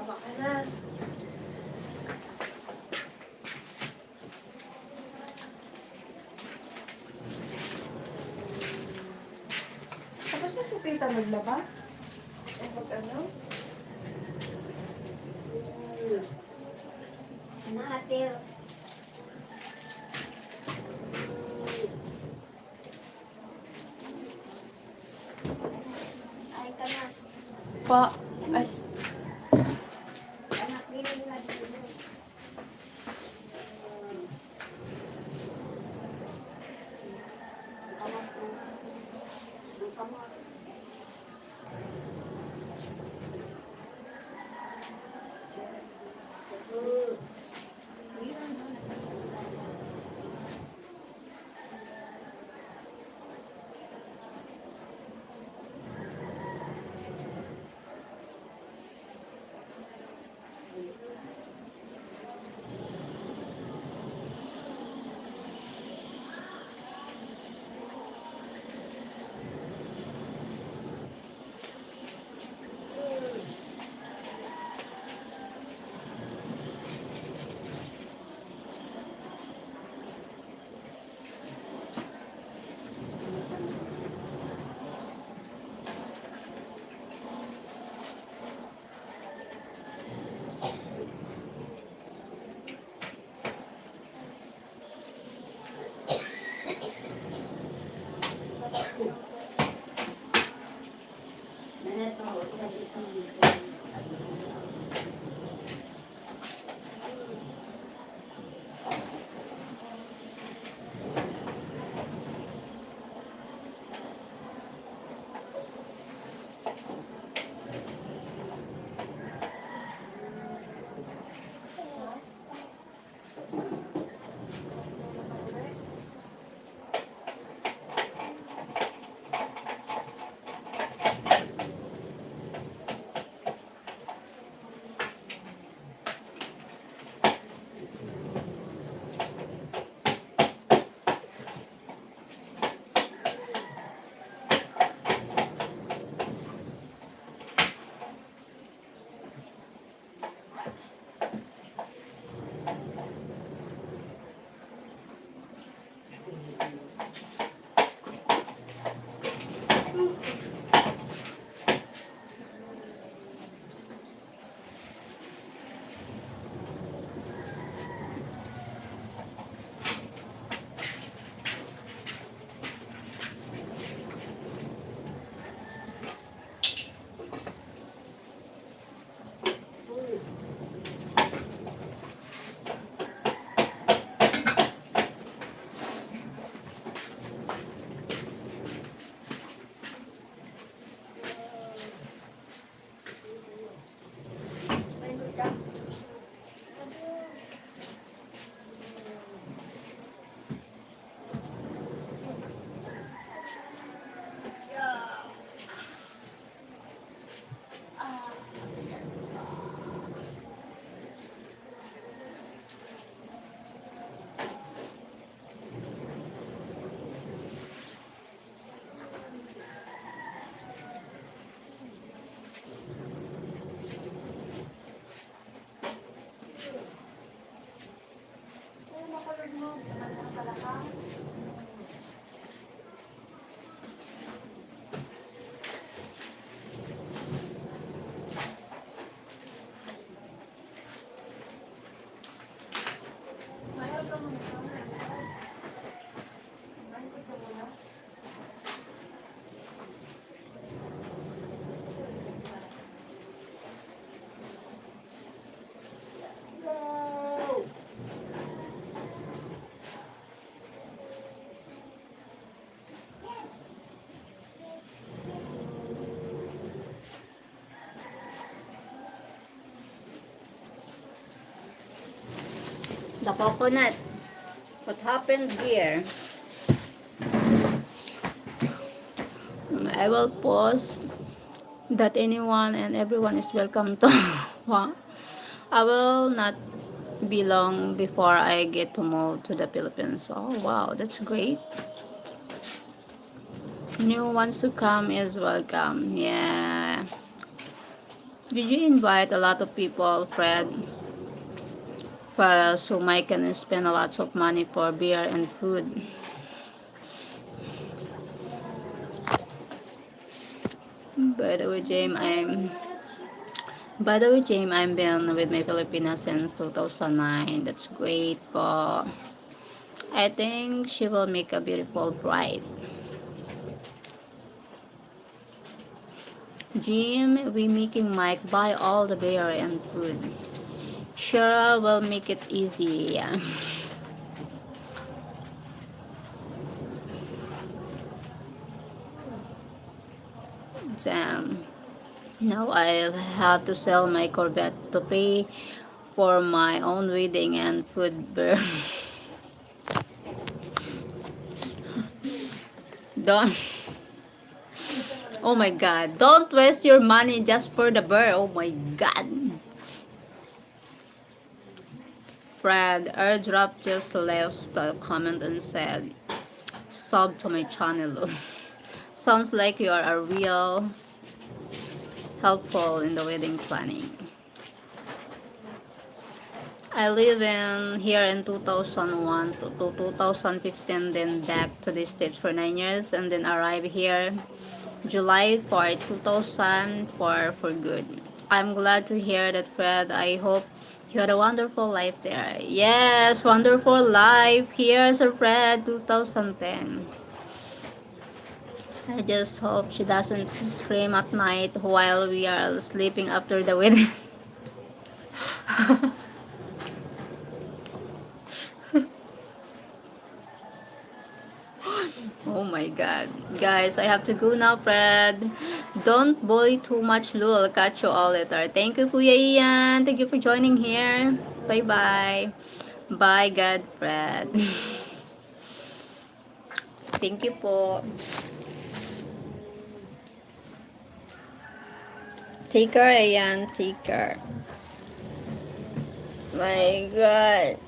Tama ka na. Tapos na si tita maglaba? Pag ano? Nahatir. Ay ka na. Pa. Ay. Anak, giling na dito. Tama ko. Tama. The coconut. What happened here? I will post that anyone and everyone is welcome to. Huh? I will not be long before I get to move to the Philippines. Oh wow, that's great. New wants to come is welcome. Yeah. Did you invite a lot of people, Fred? For so Mike can spend a lot of money for beer and food. By the way, James, I've been with my Filipina since 2009. That's great, but I think she will make a beautiful bride. Jim, we making Mike buy all the beer and food. Cheryl will make it easy. Yeah. Damn. Now I'll have to sell my Corvette to pay for my own wedding and food beer. Don't. Oh my god. Don't waste your money just for the beer. Oh my god. Fred airdrop just left a comment and said, sub to my channel. Sounds like you are a real helpful in the wedding planning. I live in here in 2001 to 2015, then back to the States for 9 years, and then arrived here July for 2004 for good. I'm glad to hear that, Fred. I hope you had a wonderful life there. Yes, wonderful life here, Sir Fred, 2010. I just hope she doesn't scream at night while we are sleeping after the wedding. Oh my god. Guys, I have to go now, Fred. Don't bully too much, Lul. Catch you all later. Thank you, Kuya Ian. Thank you for joining here. Bye-bye. Bye, God, Fred. Thank you po. Take care, Ian. Take care. My God.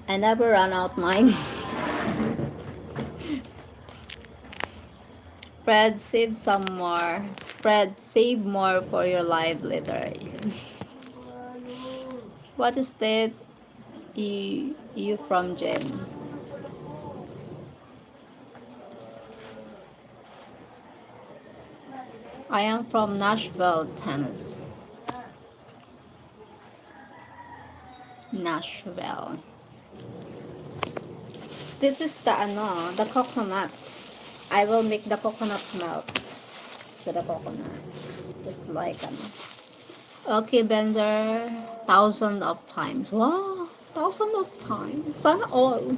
I never run out mine. Fred, save some more. Fred, save more for your live later. What is that you from, Jen? I am from Nashville, Tennessee. Nashville. This is the coconut. I will make the coconut milk. So the coconut. Just like okay, Bender. Thousands of times. Wow. Thousands of times. Sana all.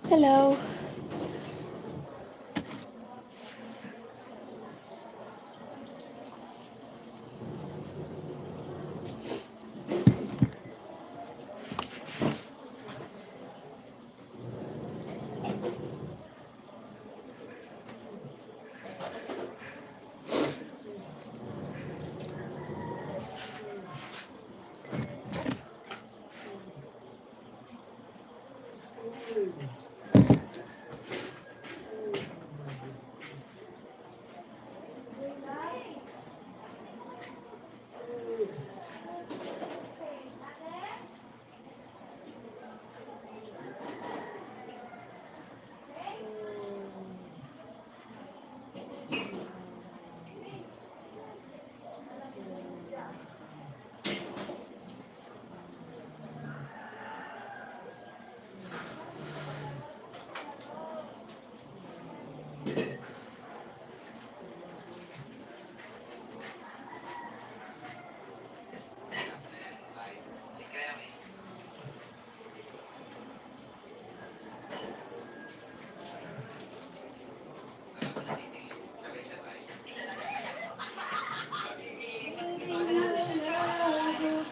Hello.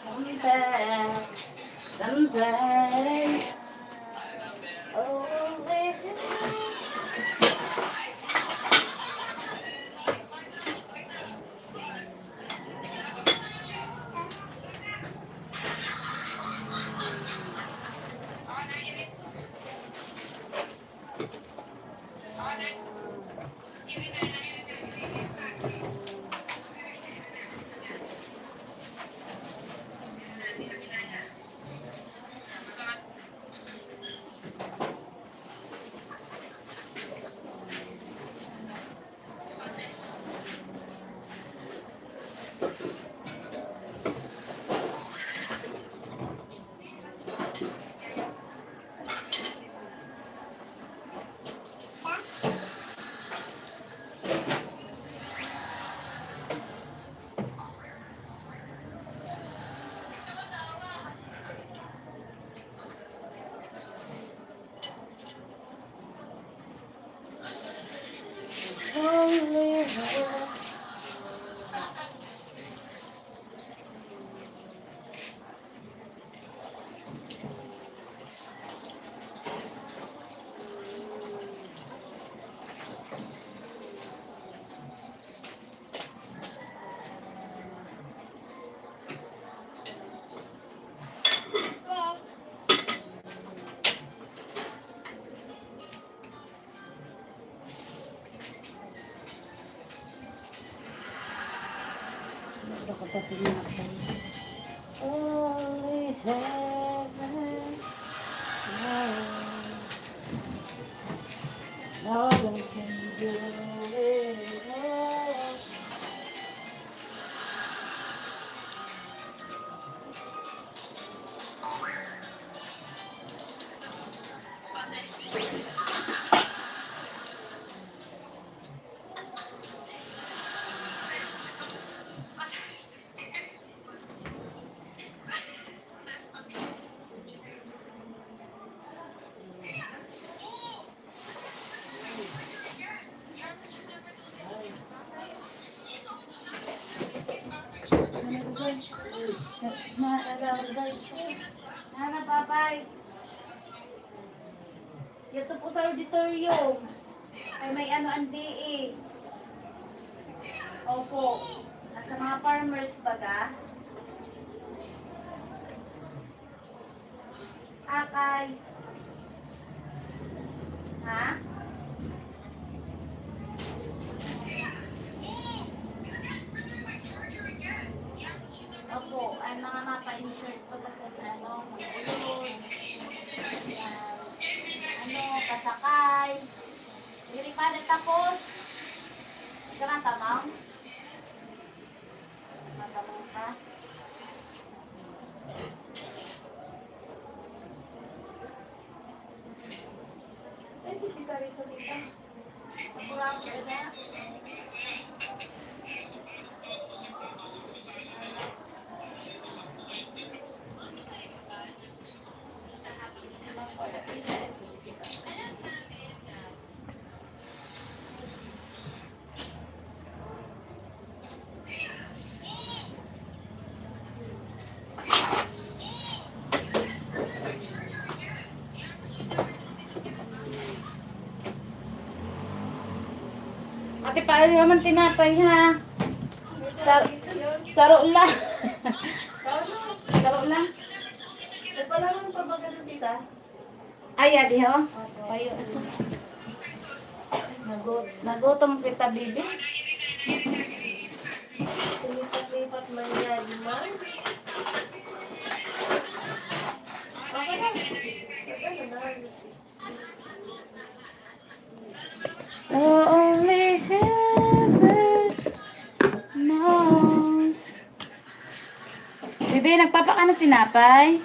Come back someday. Oh, only only heaven knows. No one can do it all. Nana, bye-bye. Ito po sa auditorium. Ay may ano andi eh. Opo. Nasa mga farmers baga. Akay. Ha? Opo. Ay mga mapa-insert po sa ano, sa ulod. Ano, kasakay. Dili pa na tapos. Ika na tamaw? Matamaw ka? Ay, si Tita Risa, tita. Sa kurang siya na. Wala, tita, sa bisita. Ate, paano naman tinapay, ha? Saro lang. Saro lang. Nagpalaman pa ba ganun, tita? Ay, adi, ho? Payo. Nagutom kita, bibi. Sumipat-lipat man yan, man. Okay na. Okay na. Oh, only heaven knows. Bibi, nagpapaka ng tinapay?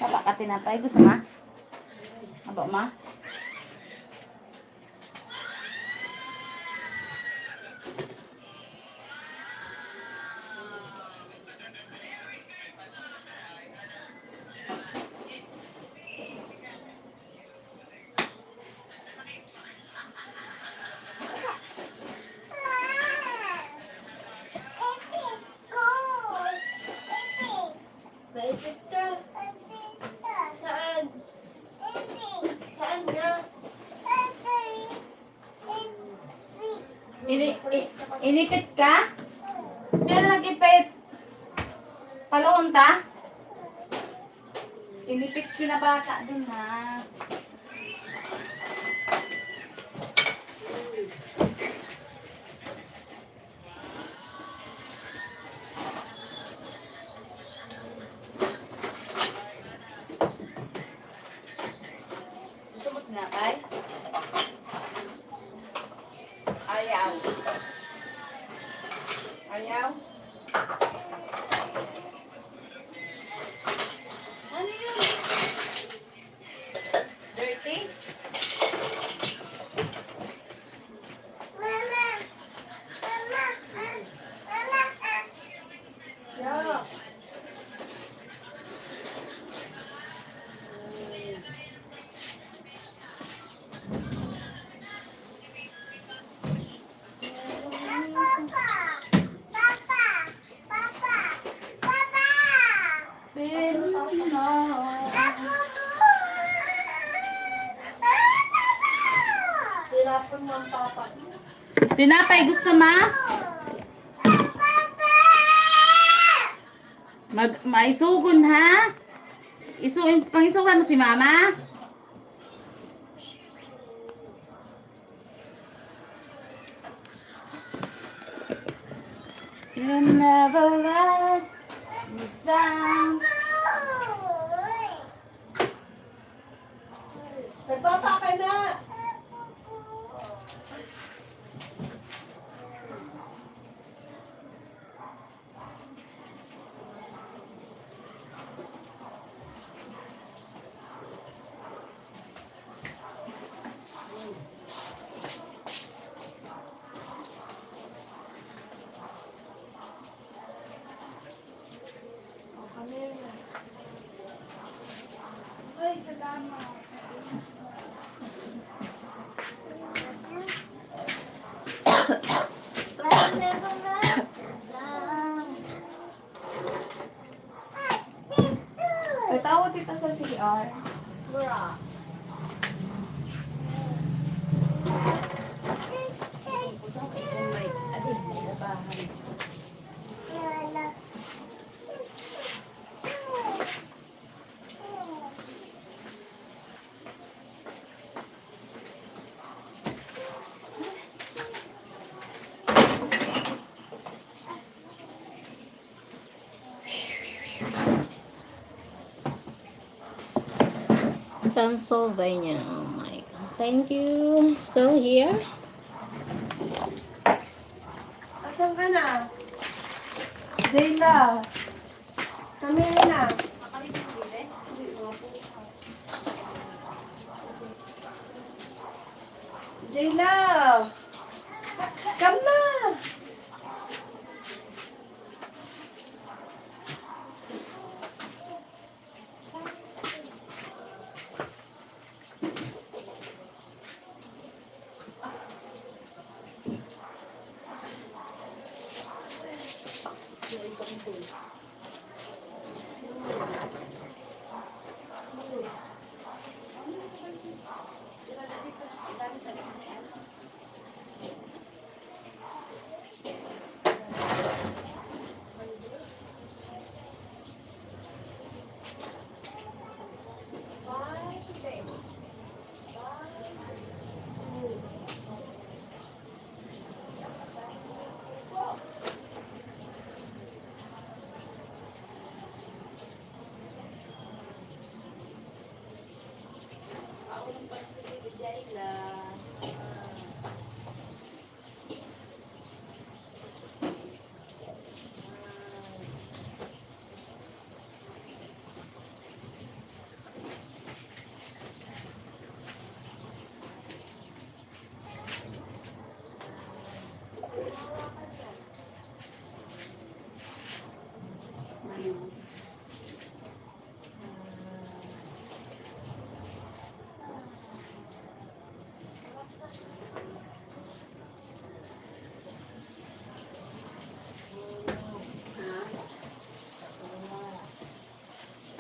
Papaka tinapay? Gusto ma? Aba, ma? Naipit ka. Saan? Saan nga? Inipit ka? Sino nag-ipit? Paluon ta? Inipit si na bata dun, ha? Gusto mo tinapay? Ayaw. Ayaw? Ano yun? Dirty? Yeah. Hirapan mo ang papa. Tinapay gusto ma? Maisugon ha? Pangisugan mo si mama? You never let me down. Nagbata ka na. Ay, salamat. May tawag dito sa CR. Bra. Pennsylvania. Oh my god. Thank you. Still here? Asan ka na? Dayla. Kami na. Dayla. Come na.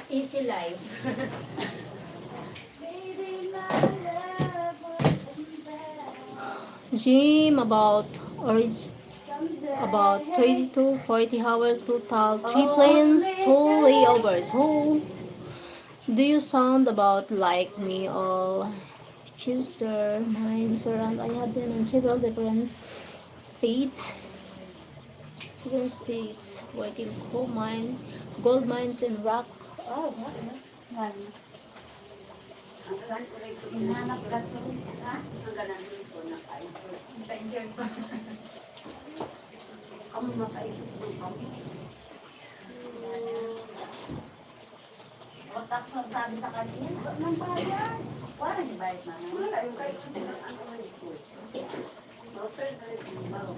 Easy life. Gym about 30 to 40 hours total, 3 planes, 2 layovers. Oh, do you sound about like me? All Chester mines around. I have been in several different states. Seven states working gold mines and rock. Oh, rock. Hinahanap kasi. Ha? Ang ganang dito na kaisip. Pa-insert pa. Kamu makaisip mo kami. Otak mo sabi sa kanina. Nang bayan. Wala niya bayad na. Wala yung kayo. Ano ang ito? Hotel na rin yung bago.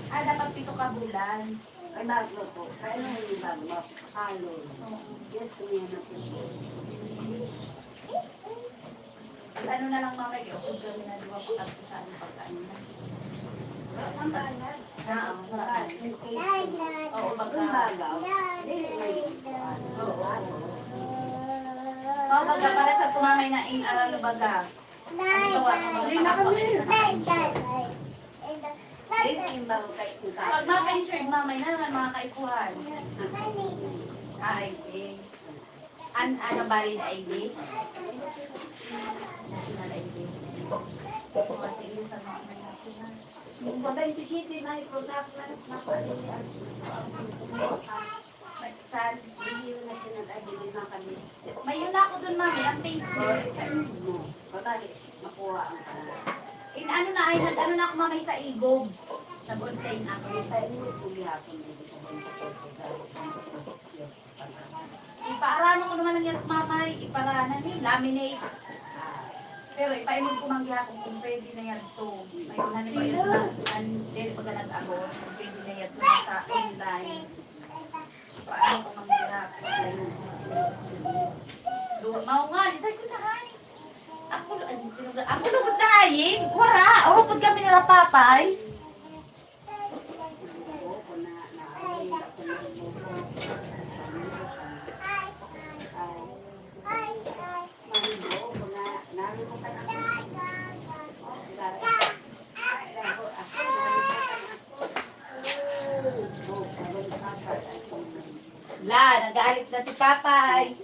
Ah, dapat 7 ka bulan. Ay, bago po. Kaya naman yung bago. Halo. Yes, kumihan na po. Ano na lang mamay, kung gawin na diba po at sa ano pagkaan na. Ang balag. Oo, pagkabagaw. Oo, baga para sa tumamay na in-aral baga. Hindi na kami. Pag mapa-insured mamay na naman mga kaikuhan. ID. Ano valid ID? National ID. Sige, sa mga may nakuha. Yung 27 na i-product na napalihan. Saan? Hindi yung national ID na kami. May yun ako dun mami, ang Facebook. Bakit? Nakuha ang kanya. Ano na ay, ano na ako mamay sa Igob. Nag-online ako. Ipaaranan ko naman yan mamay. Ipaaranan yun. Laminate. Pero ipainom ko mangya kung pwede na yan to. May una na yun na. Hindi pag nag-ako. Kung pwede na yan to sa online. Paano ko mangya. Mau nga. Isay ko na ay. Ako lugod na ay. Wala. O, pag kami nila papay. La, nagalit na si Papay.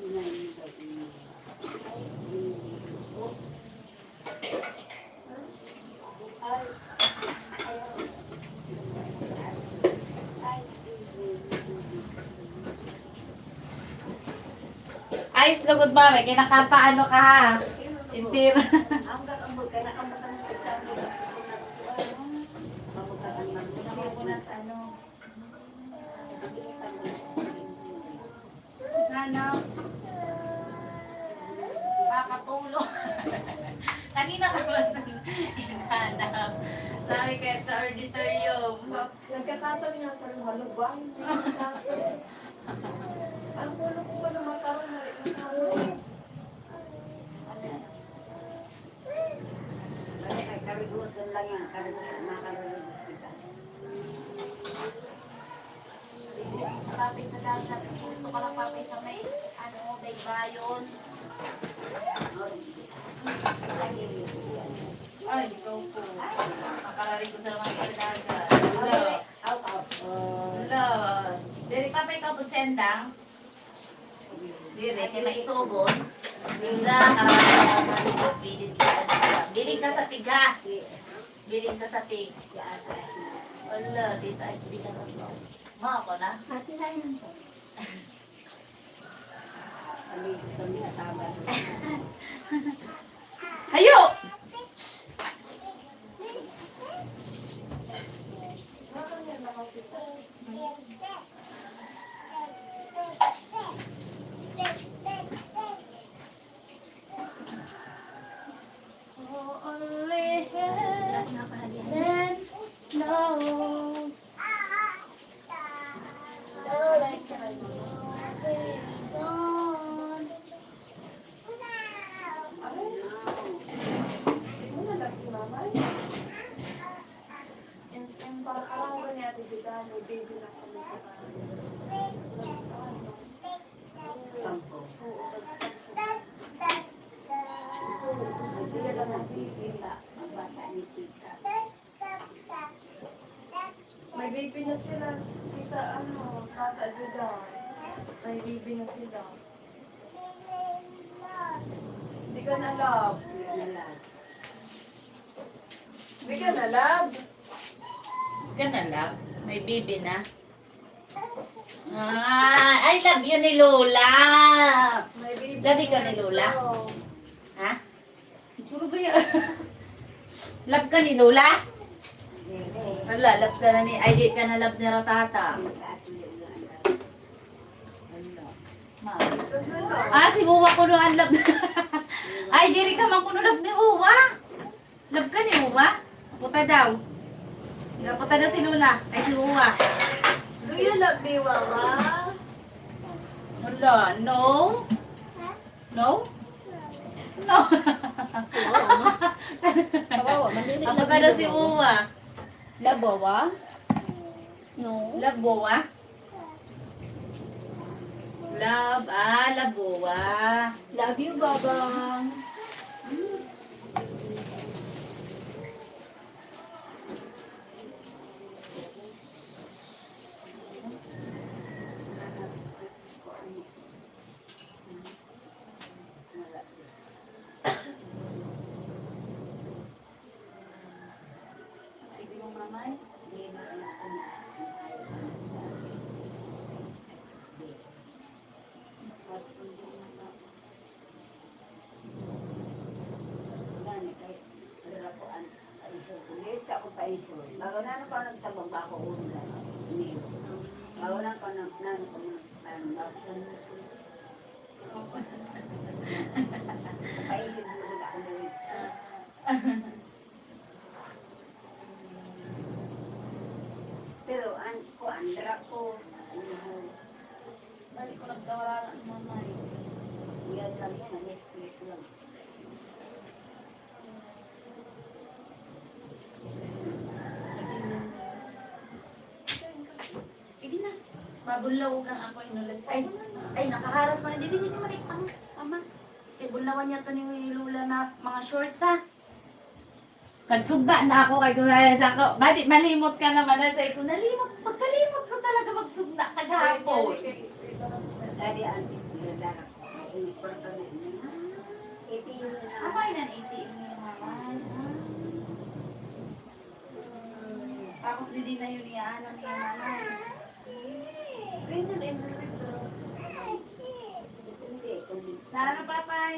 Ayos lugod ba? May kinakapaano ka ha? Hindi. Ano? Makakatulong. Kanina ka lang sa hanap. Sabi ko sa auditorium. Nagkakataon niya sa halubang. Ang pulo ko pa naman karoon na rin kasama. bayon. Ay, ikaw po. Makararing ko sa mga kailaga. Wala. Diri pa pa ikaw po sendang. Diri, kay maisugon. Wala, bilin ka. Bilin ka sa piga. Bilin ka sa pig. Wala, dito ay bilin ka sa pig. Mga ko na. Hati na yun. Hayo! Only heaven knows. Lord, I said, gone. Ano lang si mama? Yung parang ko ni Ate Bida, may baby na kami sa gusto sila lang ang baby. May baby na sila. Kita ano, Tata Bida. May baby na sila. Hindi ka na love. Hindi ka na love. Love. May baby na. I love you ni Lola. May baby Love ka ni Lola? Oh. Ha? Puro ba yan? Love ka ni Lola? Wala, love ka na ni... Ay, di ka na love ni Ratata. Ma. Si Uwa ko no ang love. Ay, di rin ka man kuno love ni Uwa. Love ka ni Uwa? Puta daw. Puta daw si Lola. Ay, si Uwa. Do you love me, Wawa? Wala, no? No? No. Kawawa, mandiri Ang puta daw si Uwa. Labawa? No. Labowa? Labowa. Love you, babang. Sige mo, mamay. Bago na ano pa nagsabang ba ako una. Bago na pa paisip mo ba ako na pero ko andra ko Balik ko nagkawaran ng mamay. yan lang yan, Netflix lang. Sige na. Mabulaw kang ako inulit. Ay, nakaharas na. Hindi naman pang ama. Kay bulawan niya to ni Lula na mga shorts ha. Nagsugda na ako kay Kuya sa ako. Badi, malimot ka naman na sa ito. Nalimot. Pagkalimot ko talaga magsugda kagahapon. Dari antik darah ini pertama ini. Itu Apa yun ang ATM niya naman? Tapos hindi na yun niya niya naman. Nara papay.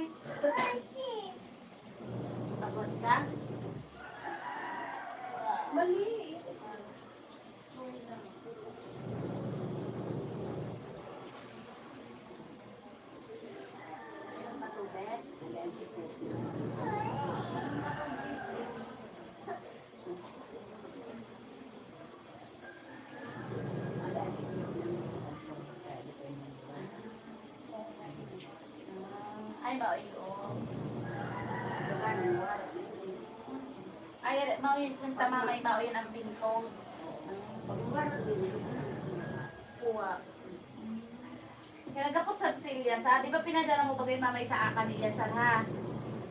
Pagod ka? Mali. Matubet. Ay, ba yun? Ay, mau yun kung tama may mau yun ang pin code. Kuha. Kaya nagkapot sa Ilyas, ha? Di ba pinadala mo bagay mamay sa akan ni Ilyas, ha?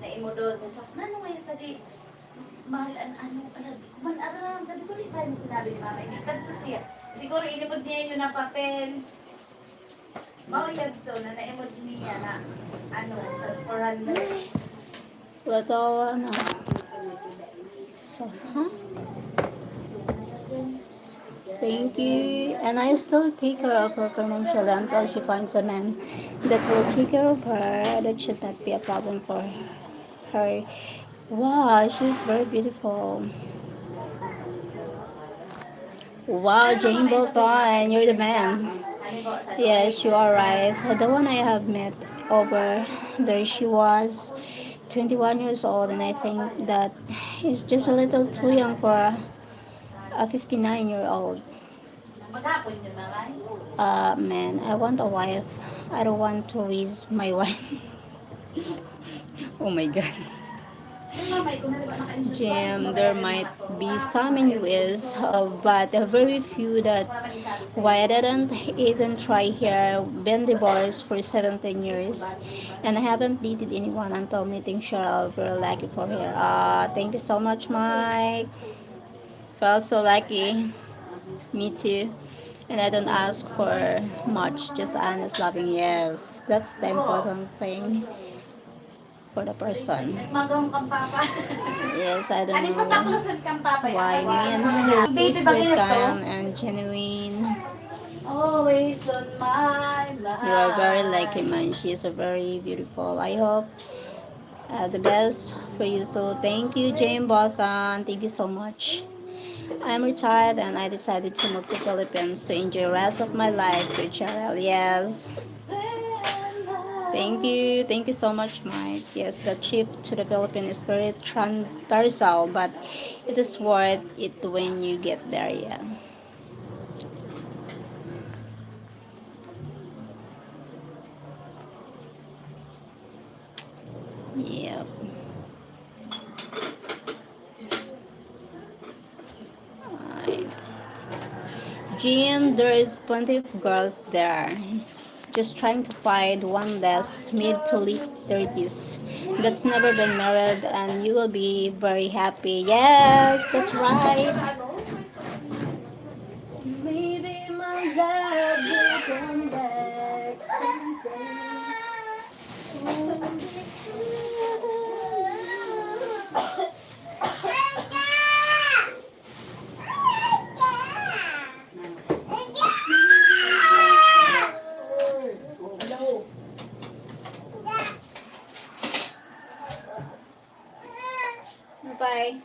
Na imo doon. Sa ano ngayon sa di? Mahal, ano, kuman arang. Sabi ko, di sa'yo mo sinabi ni mamay. Nagkadto siya. Siguro inipod niya yun ng papel. Mawagad to na naimod niya na, ano, sa 400. Wala na. So, huh? Thank you. And I still take care of her financially until she finds a man that will take care of her. That should not be a problem for her. Wow, she's very beautiful. Wow, Jane Bolton, you're the man. Yes, you are right. The one I have met over there, she was 21 years old, and I think that is just a little too young for a 59-year-old. Maghapon yun, mamay. Man, I want a wife. I don't want to raise my wife. Oh my God. Ay, mamay, kung naliba naka-insurance Jim, there might be some in US, but very few that why I didn't even try here. Been divorced for 17 years, and I haven't dated anyone until meeting Sheryl. Very lucky for her. Thank you so much, Mike. Felt so lucky. Me too. And I don't ask for much, just honest loving. Yes, that's the important thing for the person. Nagmagawang kang papa. Yes, I don't Ano know papaklusan kang papa? why me and her is Baby, so bagay na to? calm and genuine. Always on my mind. You are very lucky, man. She is a very beautiful. I hope the best for you too. Thank you, Jane Bothan. Thank you so much. I'm retired and I decided to move to Philippines to enjoy the rest of my life with Cheryl. Yes. Thank you. Thank you so much, Mike. Yes, the trip to the Philippines is very transversal, but it is worth it when you get there, yeah. Yep. Right. Jim, there is plenty of girls there. Just trying to find one that's mid to late 30s that's never been married, and you will be very happy. Yes, that's right. Maybe my love will come back someday. Bye.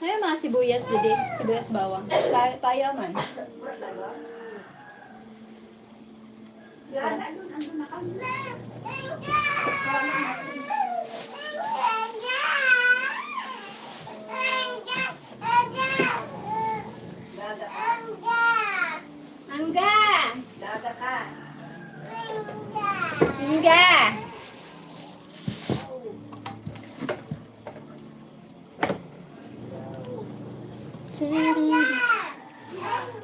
Ay, mga sibuyas, didi. Sibuyas bawang. Payaman. Angga! Angga!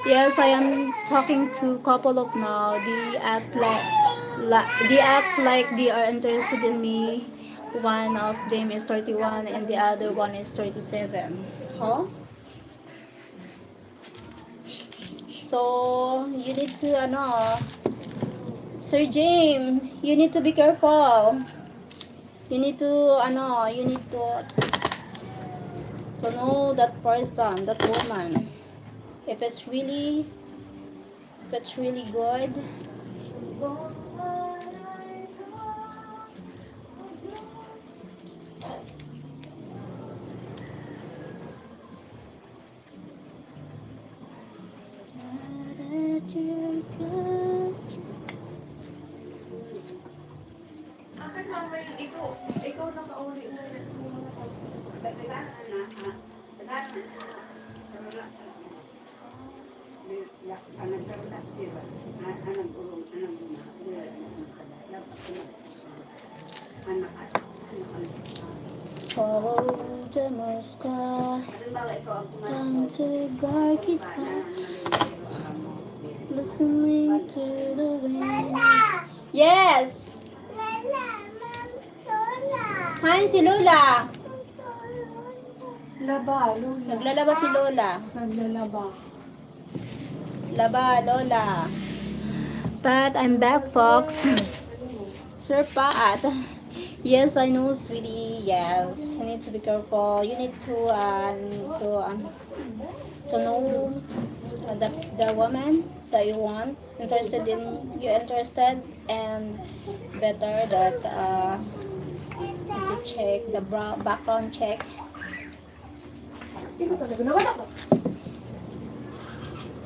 Yes, I am talking to couple of now. They act like they are interested in me. One of them is 31 and the other one is 37. Huh? So you need to Sir James, you need to be careful. You need to know that person, that woman. If it's really good. Akan mamay, ikaw nakauli-uli mo mga Follow the sky down to Garky Park, listening to the wind. Yes! Hi, si Lola. Laba, Lola. Naglalaba si Lola. Naglalaba. Laba, Lola. Pat, I'm back, Fox. Sir Pat. Yes, I know, sweetie. Yes, you need to be careful. You need to know the woman that you want, you're interested, and better that to check the background check. Ito talaga. Nawala ko.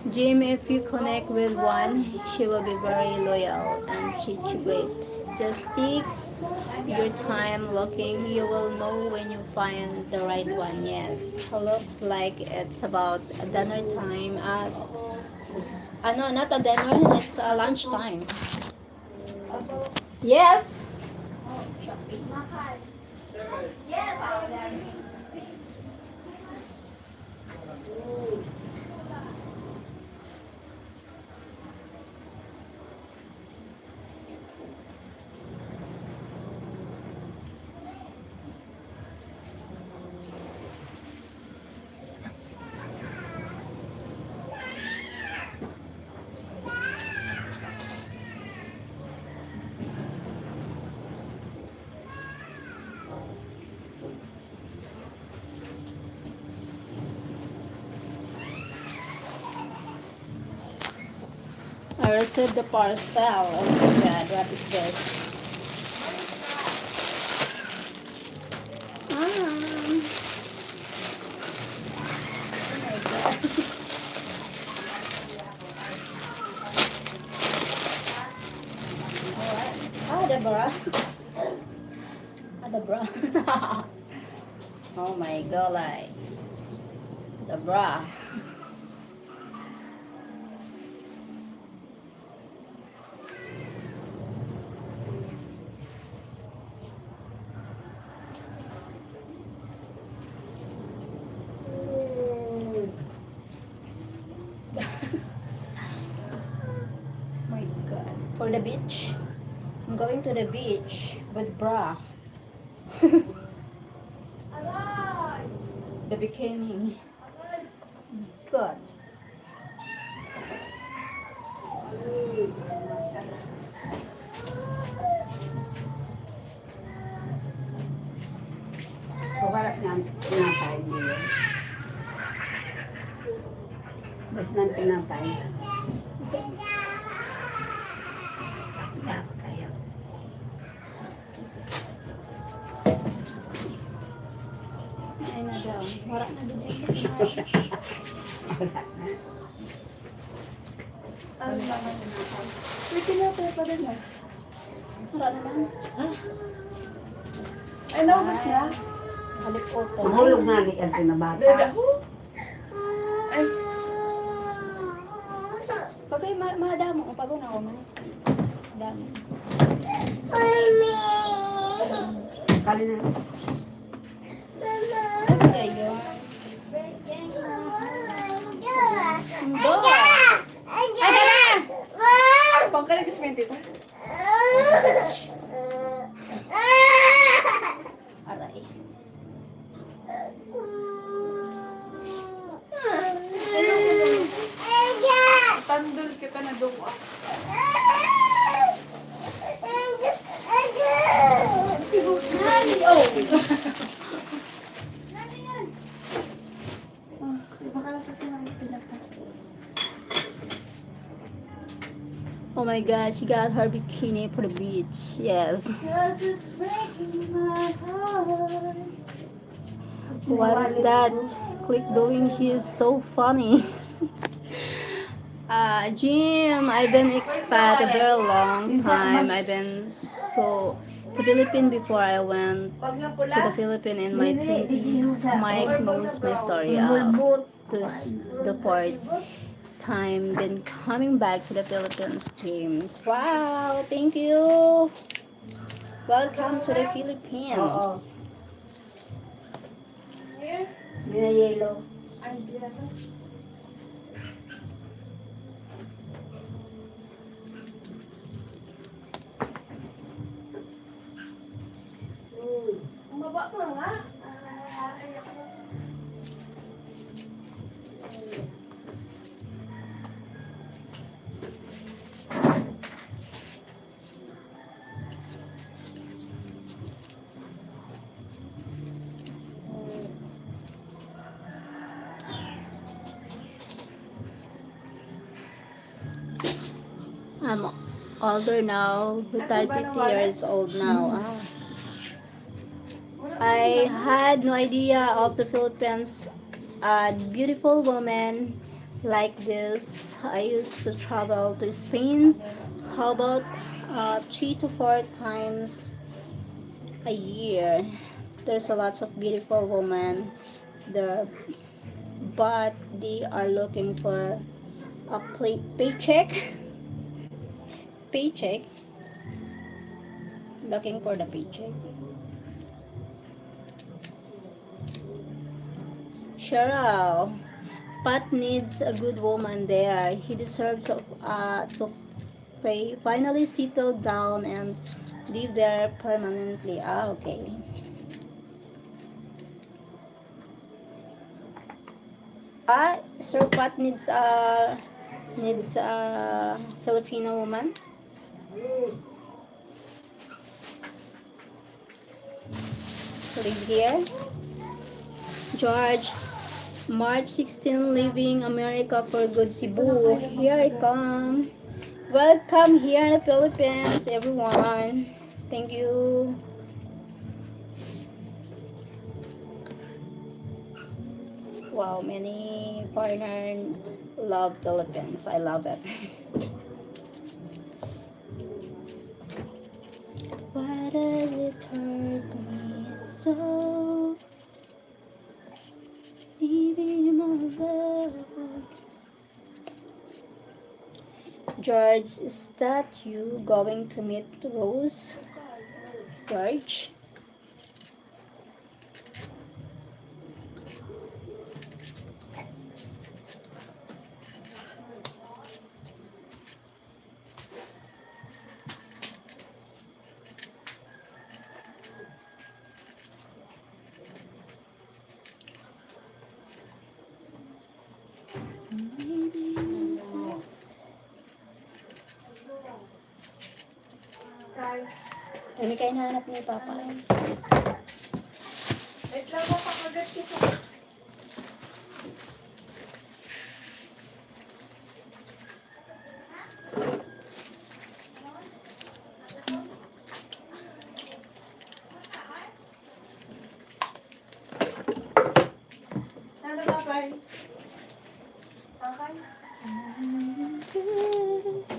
Jim, if you connect with one, she will be very loyal and treat you great. Just take your time looking. You will know when you find the right one. Yes, looks like it's about dinner time. No, not a dinner. It's a lunch time. Yes. I received the parcel. Oh my god, what is this? Oh my god. The bra. The bra. Oh my god, like the bra. My god. For the beach. I'm going to the beach with bra. The bikini. God. Kawarat na pinatay niya. Bas nang pinatay. Dapat kayo. Ay na daw. Wala na din. Ano naman? May tinapay pa rin na. Wala na lang. Ay, naubos na. Halik ko to. Mahulog nga ni Ate na bata. Ay, Pagay madamo. Pagod na ako man. Dami. Kali na. Okay, yun. Go! pangkalig ka simente pa. Aray. Tandol kita na doon. Oh my god, she got her bikini for the beach. Yes. What is that? Click doing. She is so funny. Jim, I've been expat a very long time. I've been to Philippines before I went to the Philippines in my 20s. Mike knows my story. The port. time been coming back to the Philippines, James? Wow, thank you. Welcome to the Oo. Philippines. Here? May yellow. Ay, hindi na to. Bumaba ka nga. Ay, ako. I'm older now, 30 years old now. Ah. I had no idea of the Philippines. A beautiful woman like this. I used to travel to Spain. How about 3 to 4 times a year? There's a lot of beautiful women there, but they are looking for a paycheck. Paycheck. Looking for the paycheck. Cheryl, Pat needs a good woman there. He deserves to finally settle down and live there permanently. Ah, okay. Ah, Sir Pat needs a Filipino woman. To live here. George, March 16, leaving America for good. Cebu. Here I come. Welcome here in the Philippines, everyone. Thank you. Wow, many foreigners love Philippines. I love it. Why does it hurt me so? Leaving my love. George, is that you going to meet Rose? George? Ano kayo nahanap ni Papa? Wait lang mo, pakagat kita. Ano ba, Pai? Okay?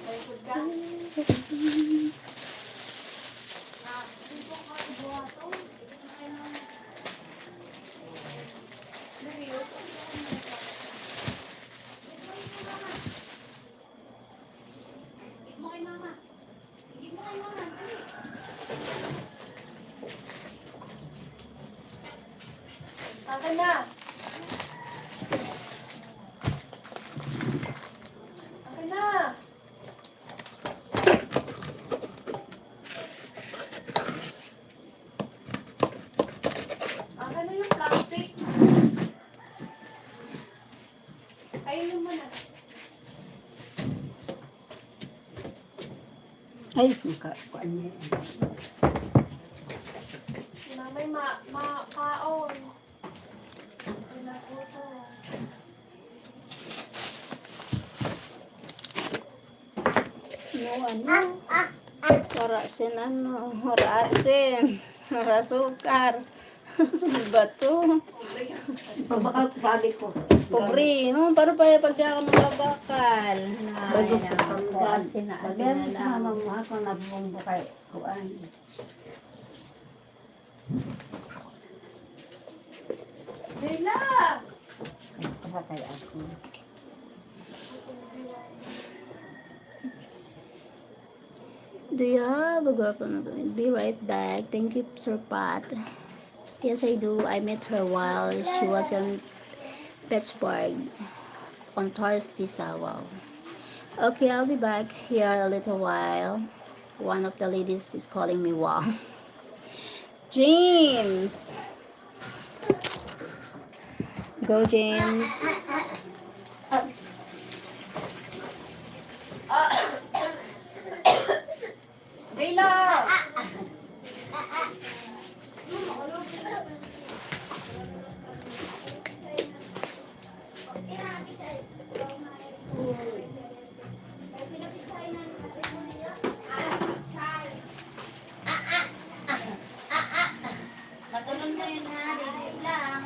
Ay, good ka? Akin na. Akin na. Akin na yung plastic. Ayun mo na. Ay, makakuan niya. Si mamay makaon. Pinaputo. No, ano? Warasin ano? Warasin. Warasukar. Bato. Pabakal sabi ko. Pobre, no? Para pa pagka ka mababakal. Bago Ay, ko nako. panggal. Asin na Bagay lang. mo mo ako nagbumbo kay kuan. Bella! Kapatay ako. Do you have a girlfriend? Be right back. Thank you, Sir Pat. Yes, I do. I met her while she was in Pittsburgh on Thursday. Wow. Okay, I'll be back here a little while. One of the ladies is calling me. Wow. James! Go, James. J-Lo! Matuloy mo yun ha, dili lang.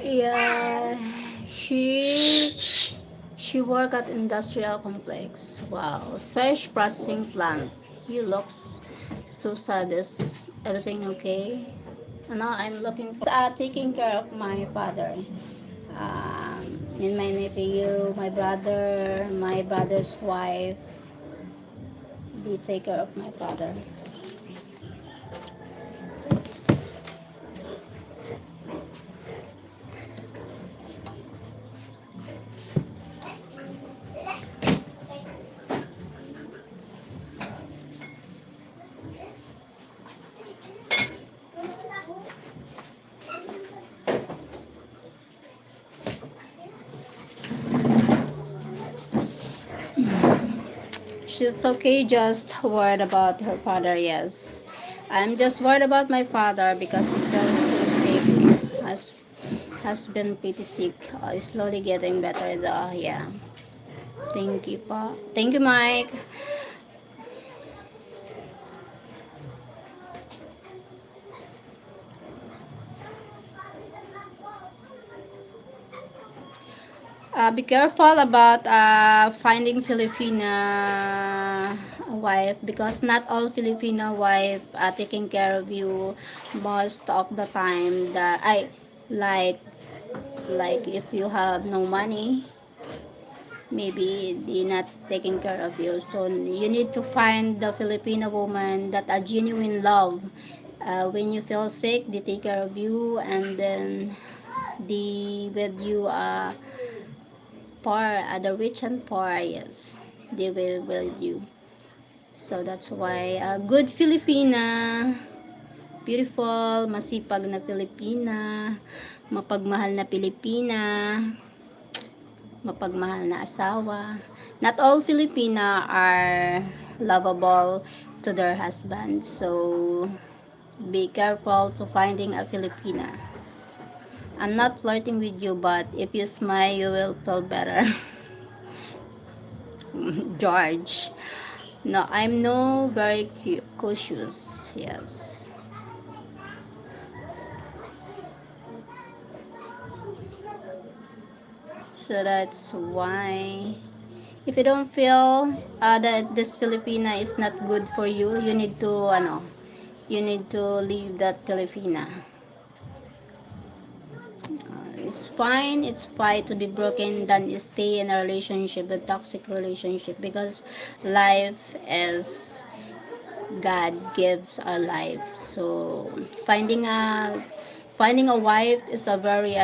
Yeah, she work at industrial complex. Wow, fish processing plant. He looks so sad. Is everything okay? Now I'm looking for taking care of my father. And my nephew, my brother's wife. They take care of my father. She's okay, just worried about her father, yes. I'm just worried about my father because he feels so sick. Has been pretty sick. Slowly getting better though, yeah. Thank you pa. Thank you, Mike. Be careful about finding Filipina wife because not all Filipino wife are taking care of you most of the time. Like like if you have no money, maybe they not taking care of you. So you need to find the Filipino woman that a genuine love. When you feel sick, they take care of you, and then they with you poor, the rich and poor, yes, they will with you. So that's why a good Filipina, beautiful, masipag na Pilipina, mapagmahal na Pilipina, mapagmahal na asawa, Not all Filipina are lovable to their husbands, so be careful to finding a Filipina. I'm not flirting with you, but if you smile, you will feel better. George. No, I'm no very cautious. Yes. So that's why if you don't feel that this Filipina is not good for you, you need to leave that Filipina. It's fine to be broken than stay in a relationship, a toxic relationship, because life is God gives our lives. So finding a wife is a very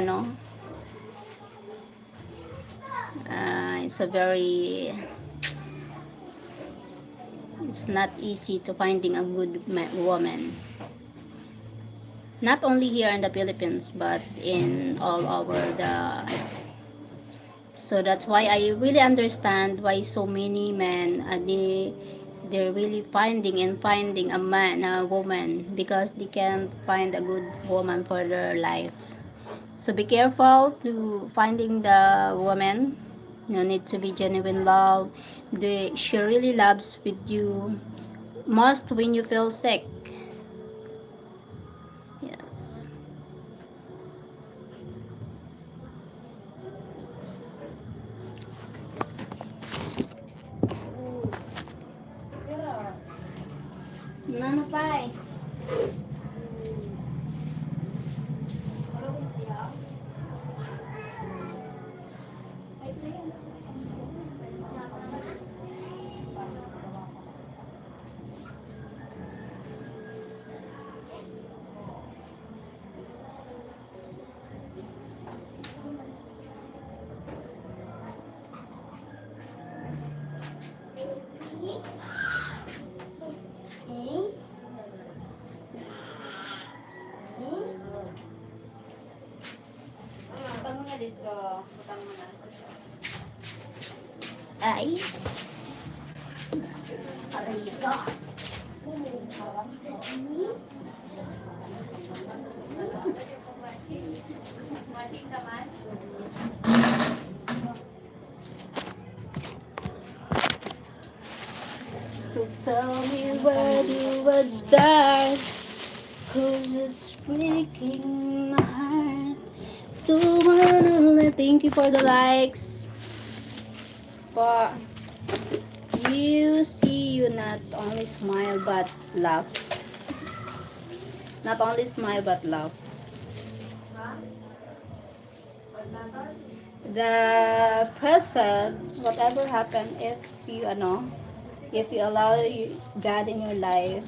it's a very it's not easy to finding a good woman. Not only here in the Philippines, but in all over the. So that's why I really understand why so many men they're really finding a man, a woman, because they can't find a good woman for their life. So be careful to finding the woman. You need to be genuine love. She really loves with you most when you feel sick. Yes. Nano pa eh. Tama nga dito. Tama nga. Ay. Arito. So tell me where you would start, 'cause it's breaking my heart. Don't wanna thank you for the likes. But you see, you not only smile but laugh. Not only smile but laugh. The present, whatever happened, if you allow God in your life,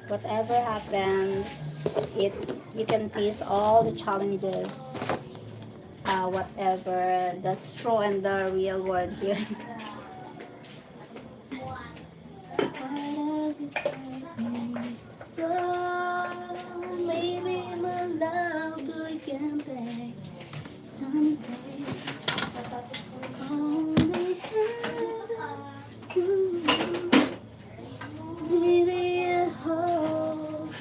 whatever happens, you can face all the challenges, whatever that's true in the real world here. Why does it hurt me so? Maybe my love could come back someday. Only maybe I hope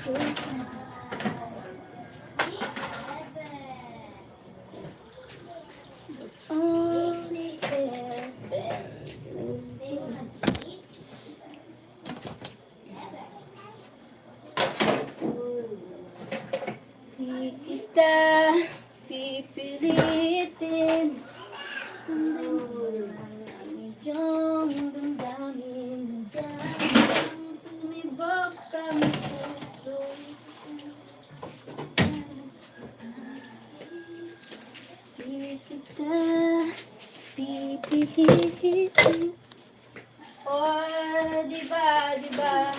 only heaven. Di kita pipilitin. Yung damdamin na dyan, tumibok ang puso. Di kita pipilitin. Oh, diba?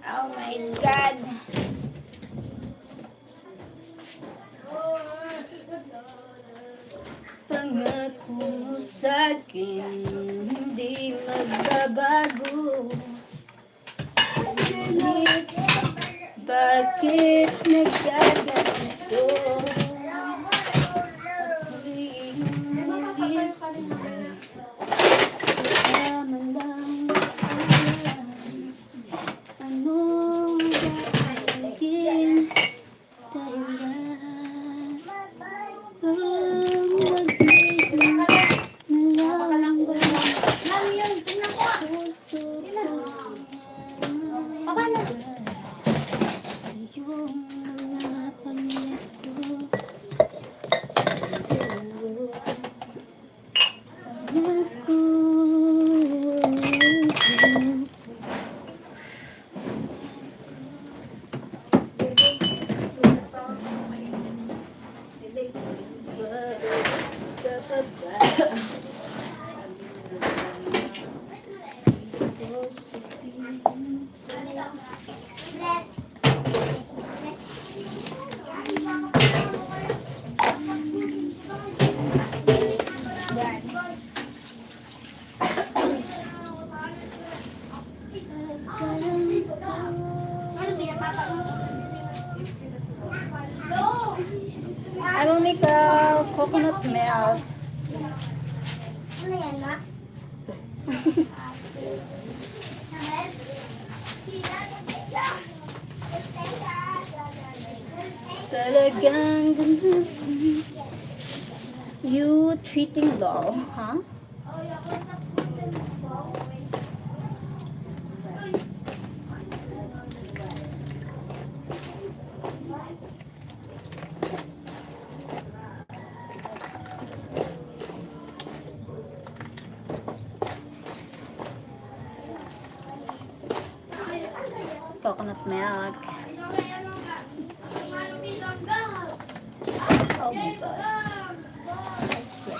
Oh my God. Pangako mo sa'kin, hindi magbabago. Bakit nagkaganito? Ako'y hindi I will make a coconut milk. Talagang you treating doll, huh? Coconut milk. Oh my god. That's it.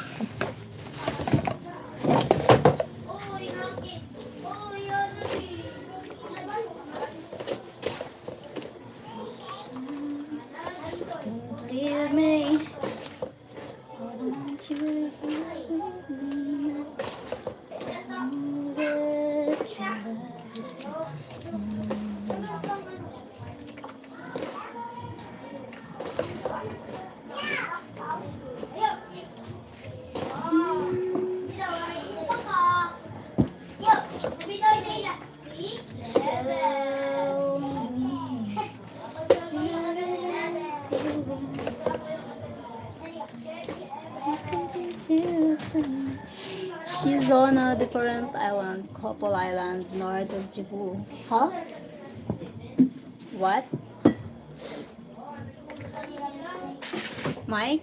Leave me. Won't you leave me? That your love is She's on a different island, Couple Island, north of Cebu. Huh? What? Mike?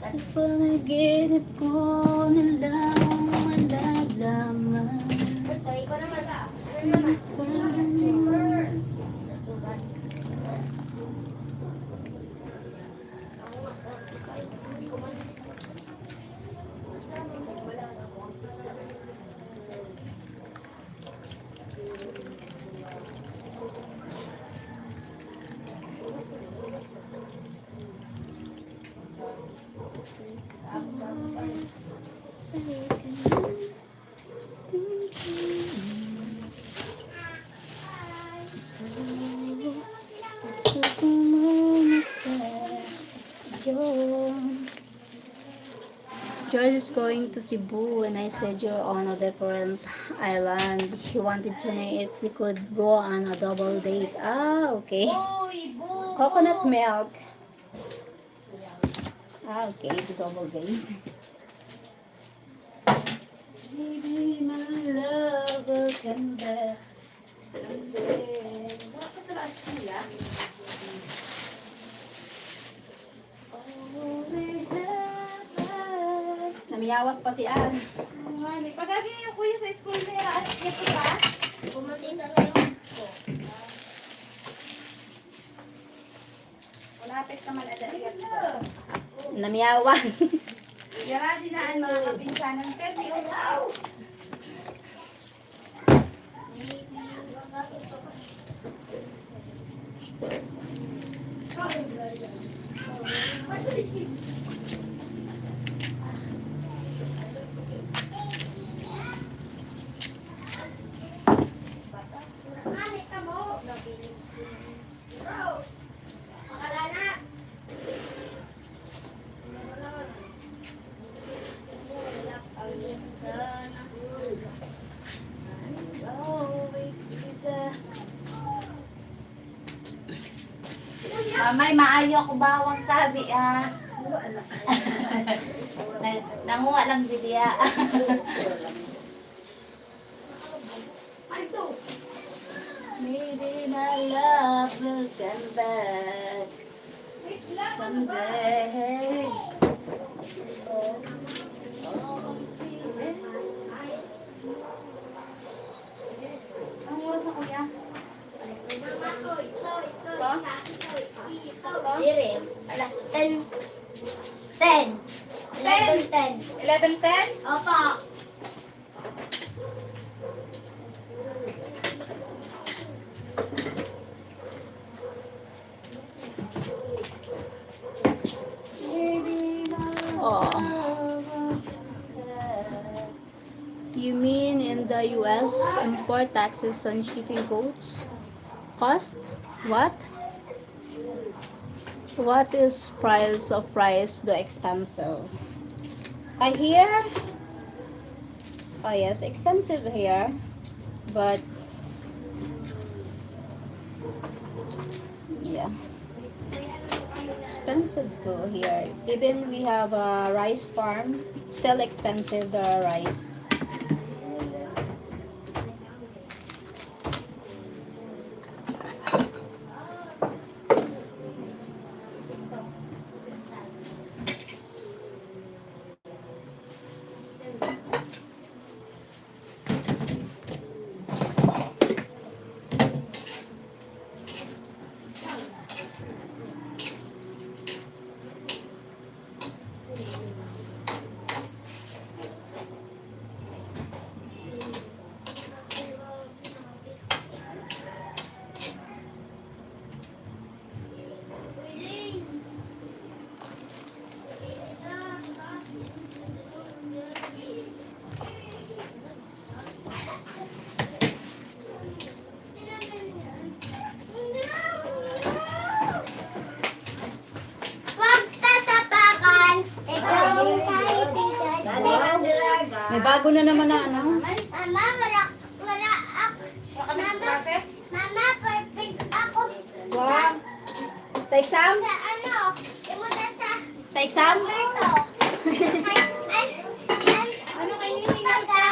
Sa panaginip ko nilang malalaman. George is going to Cebu and I said you're on a different island. He wanted to know if we could go on a double date. Ah, okay. Coconut milk. Ah, okay, the double date. Maybe my love will come back someday. Namiyawas pa si As. Pagagi niyo kuya sa school nila at ito ba? Malapit ka man ada. Namiyawas. Yara dinaan mga kapinsanan. Pero ulaw. Mamay, maayo ako bawang tabi ah. Nanguha lang didiya. Maybe my love will come back someday. Ang oras na kuya? Dire, alas 10. 10. 11:10. 11:10? Opo. Oh. You mean in the US, import taxes on shipping cost? What? What is price of rice do expensive? I hear. Oh yes, expensive here, but yeah, expensive so here. Even we have a rice farm, still expensive the rice. Huwag tatapakan. Ikaw ang kaibigan. May bago na naman na ano. Mama, wala ako. Klase? Mama, perfect ako. Wow. Sa exam? Sa ano? Imunta sa Sa exam? Alberto. Ano kayo Baga.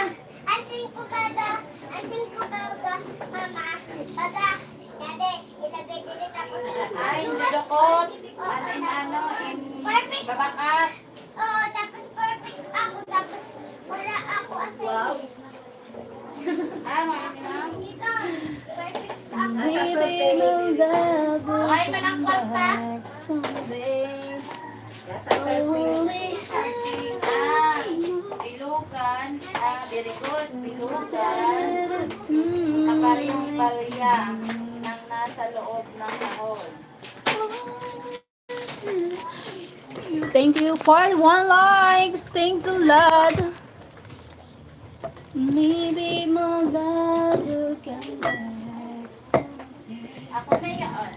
Asin ko baga. Asin ko baga. Mama. Baga. Dati, ilagay din tapos. Ay, nilokot. Ano, Perfect. babakat. Oo, tapos perfect ako. Tapos wala ako asin. Wow. Ah, mga kinang. Ikaw, perfect ako. Baby, no love will Okay, manang kwarta. back someday. Ah, pilukan. Ah, very good. Pilukan. Kapariyang-pariya nang nasa loob ng kahon. Thank you for 1 likes. Thanks a lot. Maybe my love will come back someday. Ako na yun.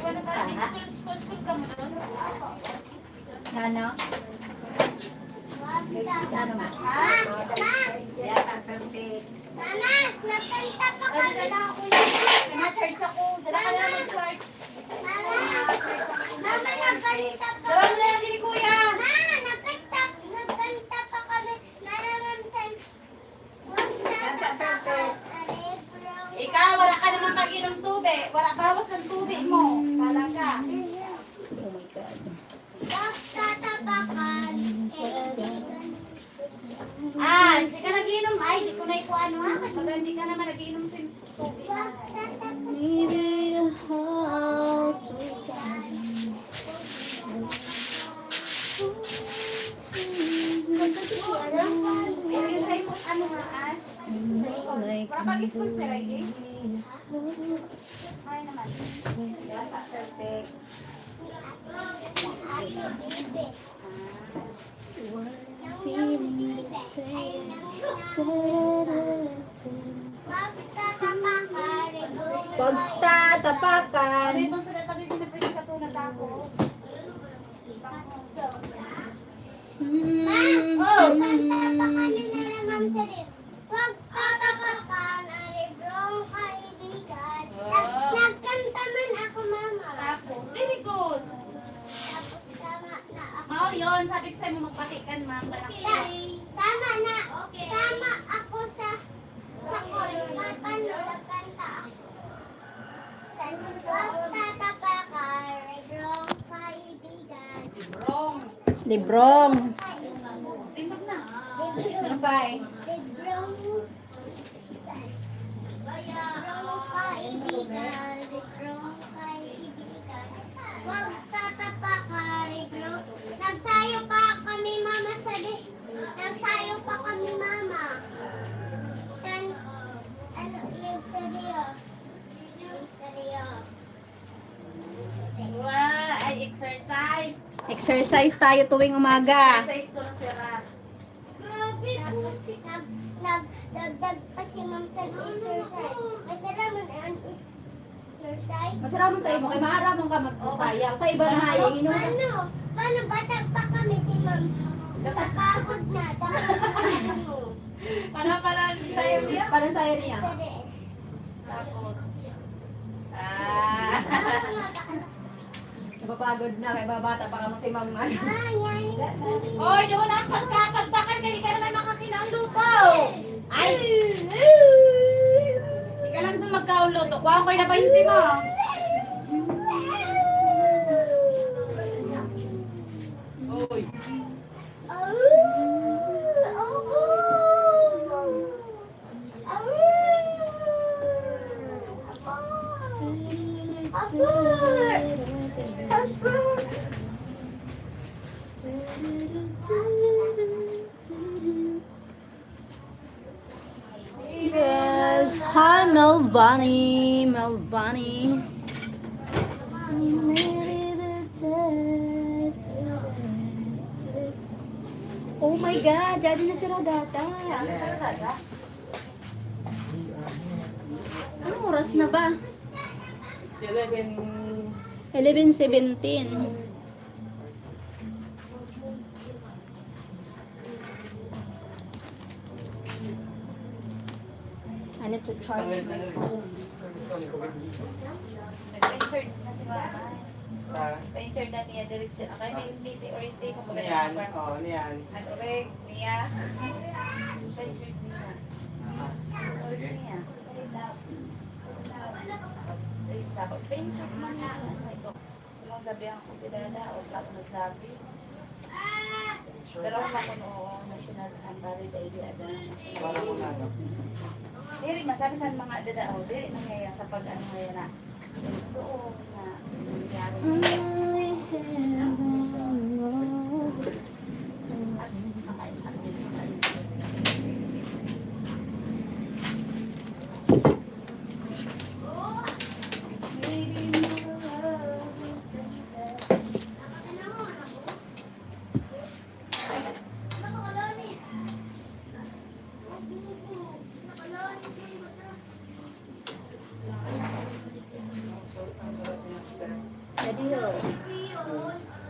Ano ka? School ka mo doon? Nana? Mama, nagkanta pa Ay, kami. dala ako yun. Pina-charge ako. Dala ka na mag-charge. Mama, mama, nagkanta pa Dala mo na yan din, kuya. Ma, nagkanta pa kami. Nararamsan. Huwag tatapakan. Ikaw, wala ka naman mag-inom tubig. Wala bawas ang tubig mo. Talaga. Oh my God. Huwag tatapakan. Ah, hindi ka nag-inom. Ay, di ko naman nagiinom sin tubig. Maybe how to Yung sa imo, ano nga, Ash? like Para pag-school si Riley. Ay naman. Yan, perfect. Pagtatapakan. Ano itong sila tabi pinapres ka to na tapos? Nagkanta man ako, mama. Tapos, very good. Tapos tama na ako. Oo, yun. Sabi ko sa'yo mo magpatikan, ma'am. Tama na. Tama ako sa chorus. Paano nagkanta ako? Huwag tatapakan, regrong kaibigan. Wrong. Librong. Tindog na. Ano pa eh? Regrong kaibigan. Regrong kaibigan. Huwag tatapakan, regrong. Nagsayo pa kami, mama, sa nagsayo pa kami, mama. San, ano, yung seryo. Yung seryo. Wow, ay exercise. Exercise tayo tuwing umaga. Exercise ko lang si Ra. Grabe po. Nagdagdag pa si ma'am sa exercise. Masarap mo na ang exercise. Masarap sa imo kay maaramon ka magsayaw. Sa iba na hayang inom. Paano bata pa kami si ma'am? Napapagod na. Dahil mo. Para tayo niya. Parang saya niya. Tapos. Napapagod na kay babata pa ka magtimang man. Oh, yun ang pagkapagbakan kaya ka naman makakinang lupaw. Ay! Ika lang doon magkaunluto. Kuha ko na 20 mo. Uy. Yes, hi Melvani, Melvani. Oh my God, jadi na si Radata. Ano sa dada? Anong oras na ba? 11:17. I need to charge my phone. Nag-insured na si Mama. Pa-insured na niya diretso. Akay na yung meeting orientation. Niyan, oo, niyan. Ano rin, niya. Pa-insured niya. Or niya. Ay, sabi, pa-insured man niya. Ito. Kung sabihan ko si Dada, o plato nagsabi. Pero kung ako noon, national antari dahil di ada. Para ko na. Diri, masabi sa mga Dada, o diri na ngayon sa pag-ano ngayon na. So, na, nangyari.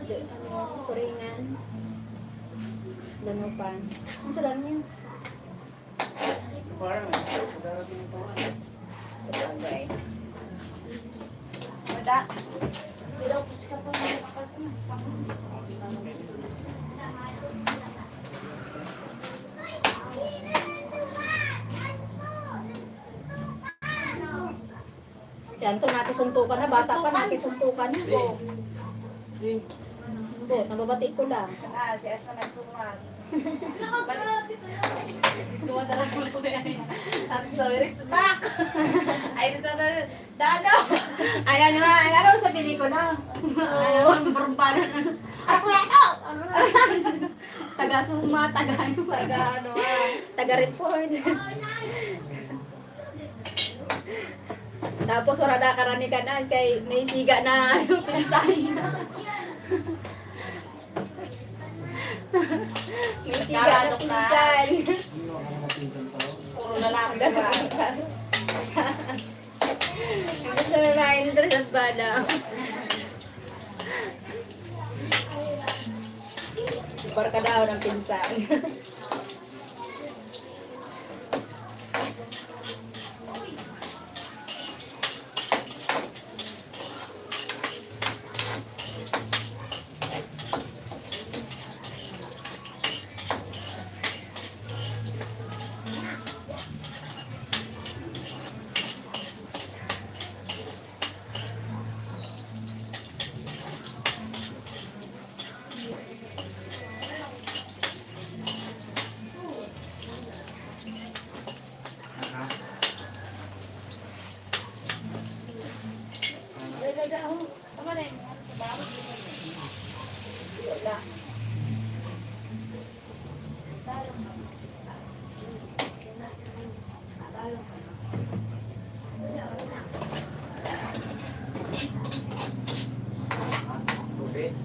Jadi kuringan. Danupan. Ang sarap niya. Parang, darating ito. Sabagay. Dada. Pero, push ka po na kapag Diyan to nakisuntukan na. Bata pa nakisuntukan na po. Po, nababati ko lang. Si Ash na nagsumat. Dumadala ko yan. At so, where's the back? Ay, dito, dano. Ano sa pelikula? Ano, barbaro na. Ako yan, taga-suma, taga-report. Tapos wala na karani ka na, kay may siga na pinsan niya. May siga na pinsan. Puro lalaki ba? Gusto mo ba interest ba na? Barka daw ng pinsan.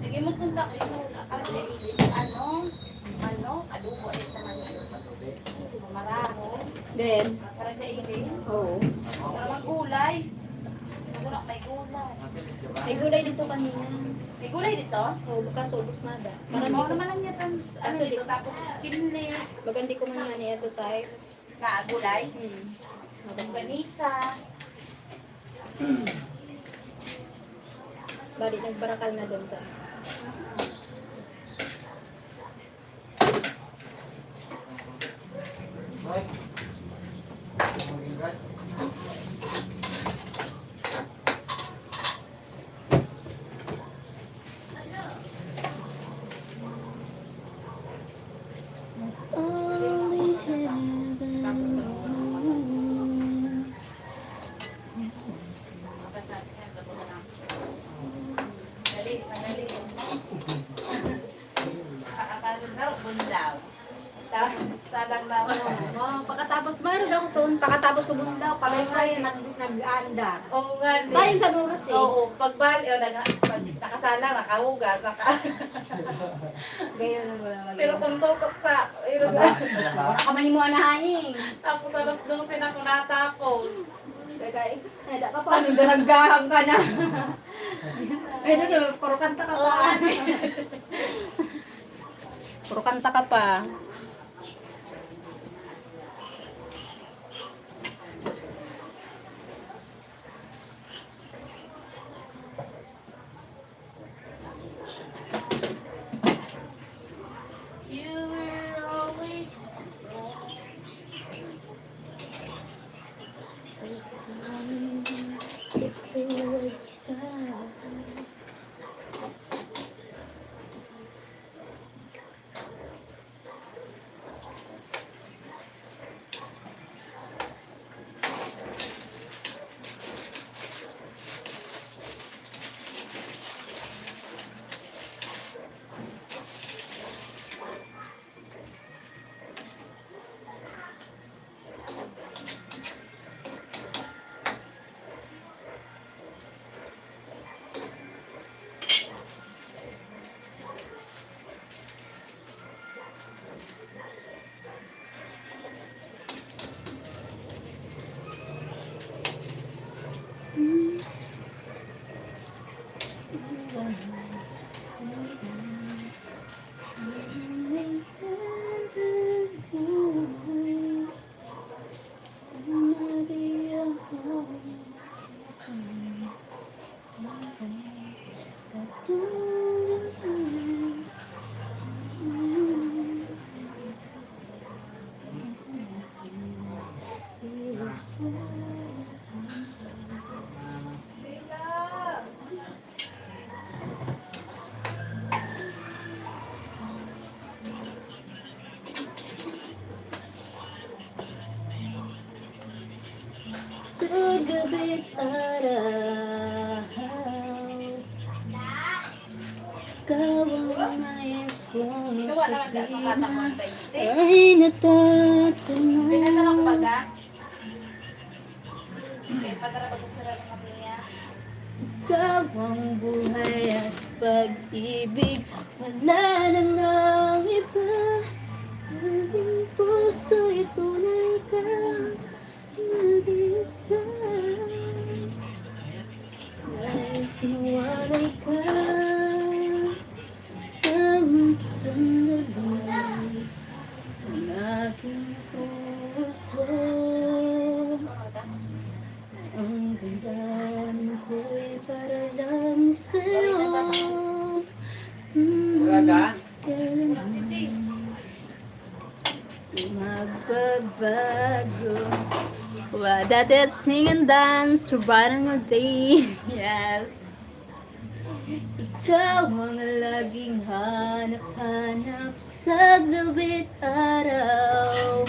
Sige mo kung kayo. Adobo ay naman. Maraho. Then, Para sa ilin. oh. Para magulay. Magulak may gulay. May gulay dito kanina. May gulay dito? Oh, bukas ubos na da. Para Parang mo di ko, naman lang yan. Ano dito? Tapos skinless. bagan di ko man yan ito tayo. Na gulay. Maganda. Ganisa. Bali, nagbarakal na doon ka. Mike. Mag-ingat. Only heaven knows. Dali, madali. Kakatagod daw, bundaw. Talang na ako. Oh, pakatapos, mayroon ako soon. Pakatapos ko muna daw, palay nag-anda. Oo nga. di. Sayang sa oras eh. Oo, pagbali, nakasala, nakahugas, Gayon na wala mag- Pero kung tutok sa, Baka kamay mo anahaing. tapos alas 12 na ako natapos. Gagay, nada ka pa, nagdaragahan ka na. Ay, doon, puro kanta ka pa. Puro kanta ka pa. You were always gabit araw. Ikaw ang mais kong Ikaw naman ka sa kata mo sabihin ang 20. ay natatanaw. Pinadala ko baga. Padala ko sa sarap ng niya. Ikaw ang buhay at pag-ibig, wala na nang iba. Aking puso'y tunay kang nag-isa. Nais mawalay ka ng sandali ang aking puso. Ang damdamin ko'y para lang sa'yo. Uraga? Kailanman magbabago. Well, that is sing and dance to brighten your day. Yes. Ikaw ang laging hanap-hanap sa gabit araw.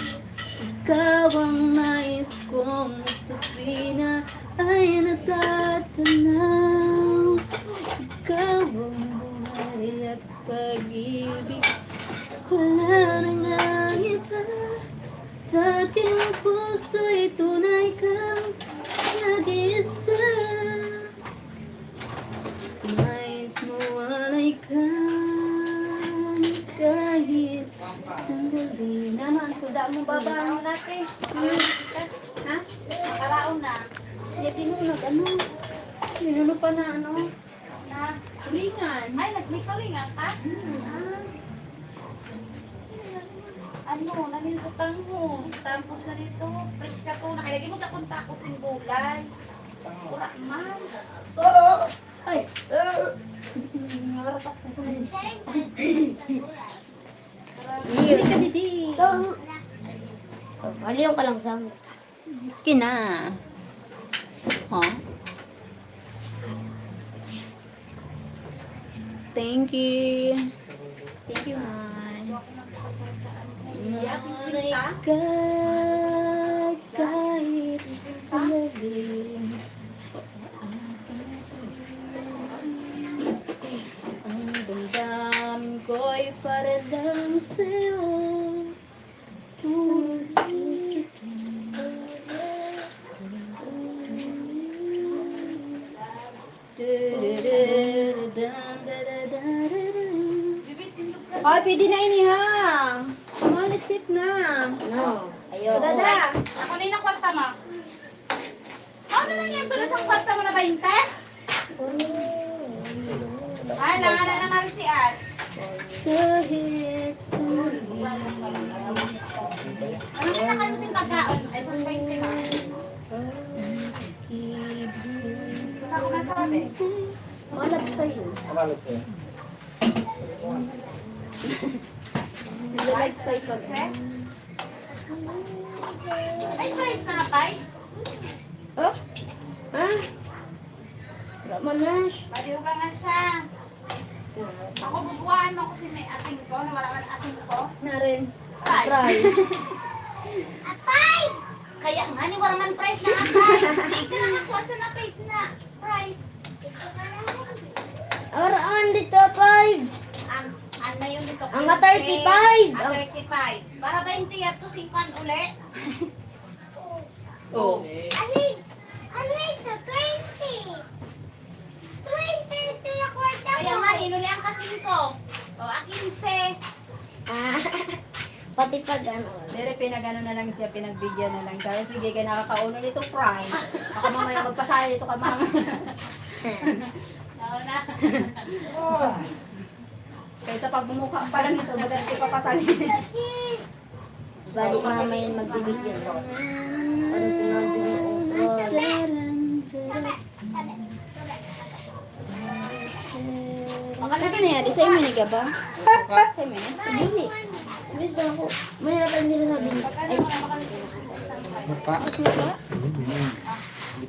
Ikaw ang nais kong sabihin na ay natatanaw. Ikaw ang buhay at pag-ibig, wala na ngang iba. Sa aking puso'y tunay kang nag-isa. Nais mawalay ka kahit sandali. Ano ang suda mo baba? Nakaraon natin. Ha? Nakaraon na. Hindi, tinunod. Ano? Tinunod pa na ano? Na. Tulingan. Ay, nagmikalingan ka? Ano, nanindutan mo. Tapos na nito, fresh ka to. Nakalagay mo kapunta ako sin gulay. Ura man. Ay! Nangarap ako. Hindi ka didi. Aliw ka lang sa Miski na. Huh? Thank you. Thank you, man. Malay ka kahit sandali. Ang damdamin ko'y para lang sa'yo. Ay, pwede na ini ha. Kumalit sit na. No. Ayoko. Dada. Ako na yung kwarta mo. Ano na yan? Tulas ang kwarta mo na 20? Ay, langan na naman si Ash. Kahit sandali. Ano pinakalusin pagkaon? Ay, sa 20 mo. Basta ko nasabi. Malap sa'yo. Kamalot ko. Malap sa'yo kasi. Ay, price na pay. Oh? Ha? Ramanas. Paliw ka nga siya. Ako bubuhaan mo kasi may asing ko. Nawala man asing ko. Na rin. Price. Price. Apay! Kaya nga, ni wala man price na apay. Hindi ka na nakuha sa napay na price. Araan dito, 5. Ano yun dito? Ang 35. Ang 35. Para 20 at to 50 uli. Oh. Ano ito? 20. 20 ito na kwarta Kaya ko. nga, inuli ang kasing ko. O, 15. Ah, pati pag ano. Dere, pinagano na lang siya, pinagbigyan na lang. Kaya sige, kaya nakakauno nito, Prime. Ako mamaya magpasaya dito ka, mama. Nauna. Kaya sa pagbumukha pa lang ito, madali ko papasali. Balik mamaya magbibigyan ko. Ano sunod yung ukol. Ano na yan? Isa yung maniga ba? Sa yung maniga? Hindi. Hindi sa ako. Mahirap ang nila sabi. Ay, Mapa. Hindi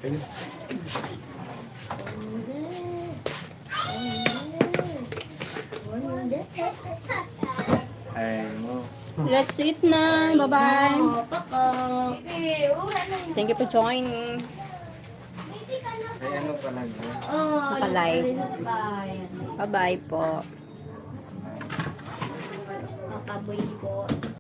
pa yun. Ay mo. Let's eat na. Bye-bye. Pako. Sige, ura na yun. Thank you for joining. Ay, ano pala yun? Naka-live. Bye-bye po. Kakaboy po.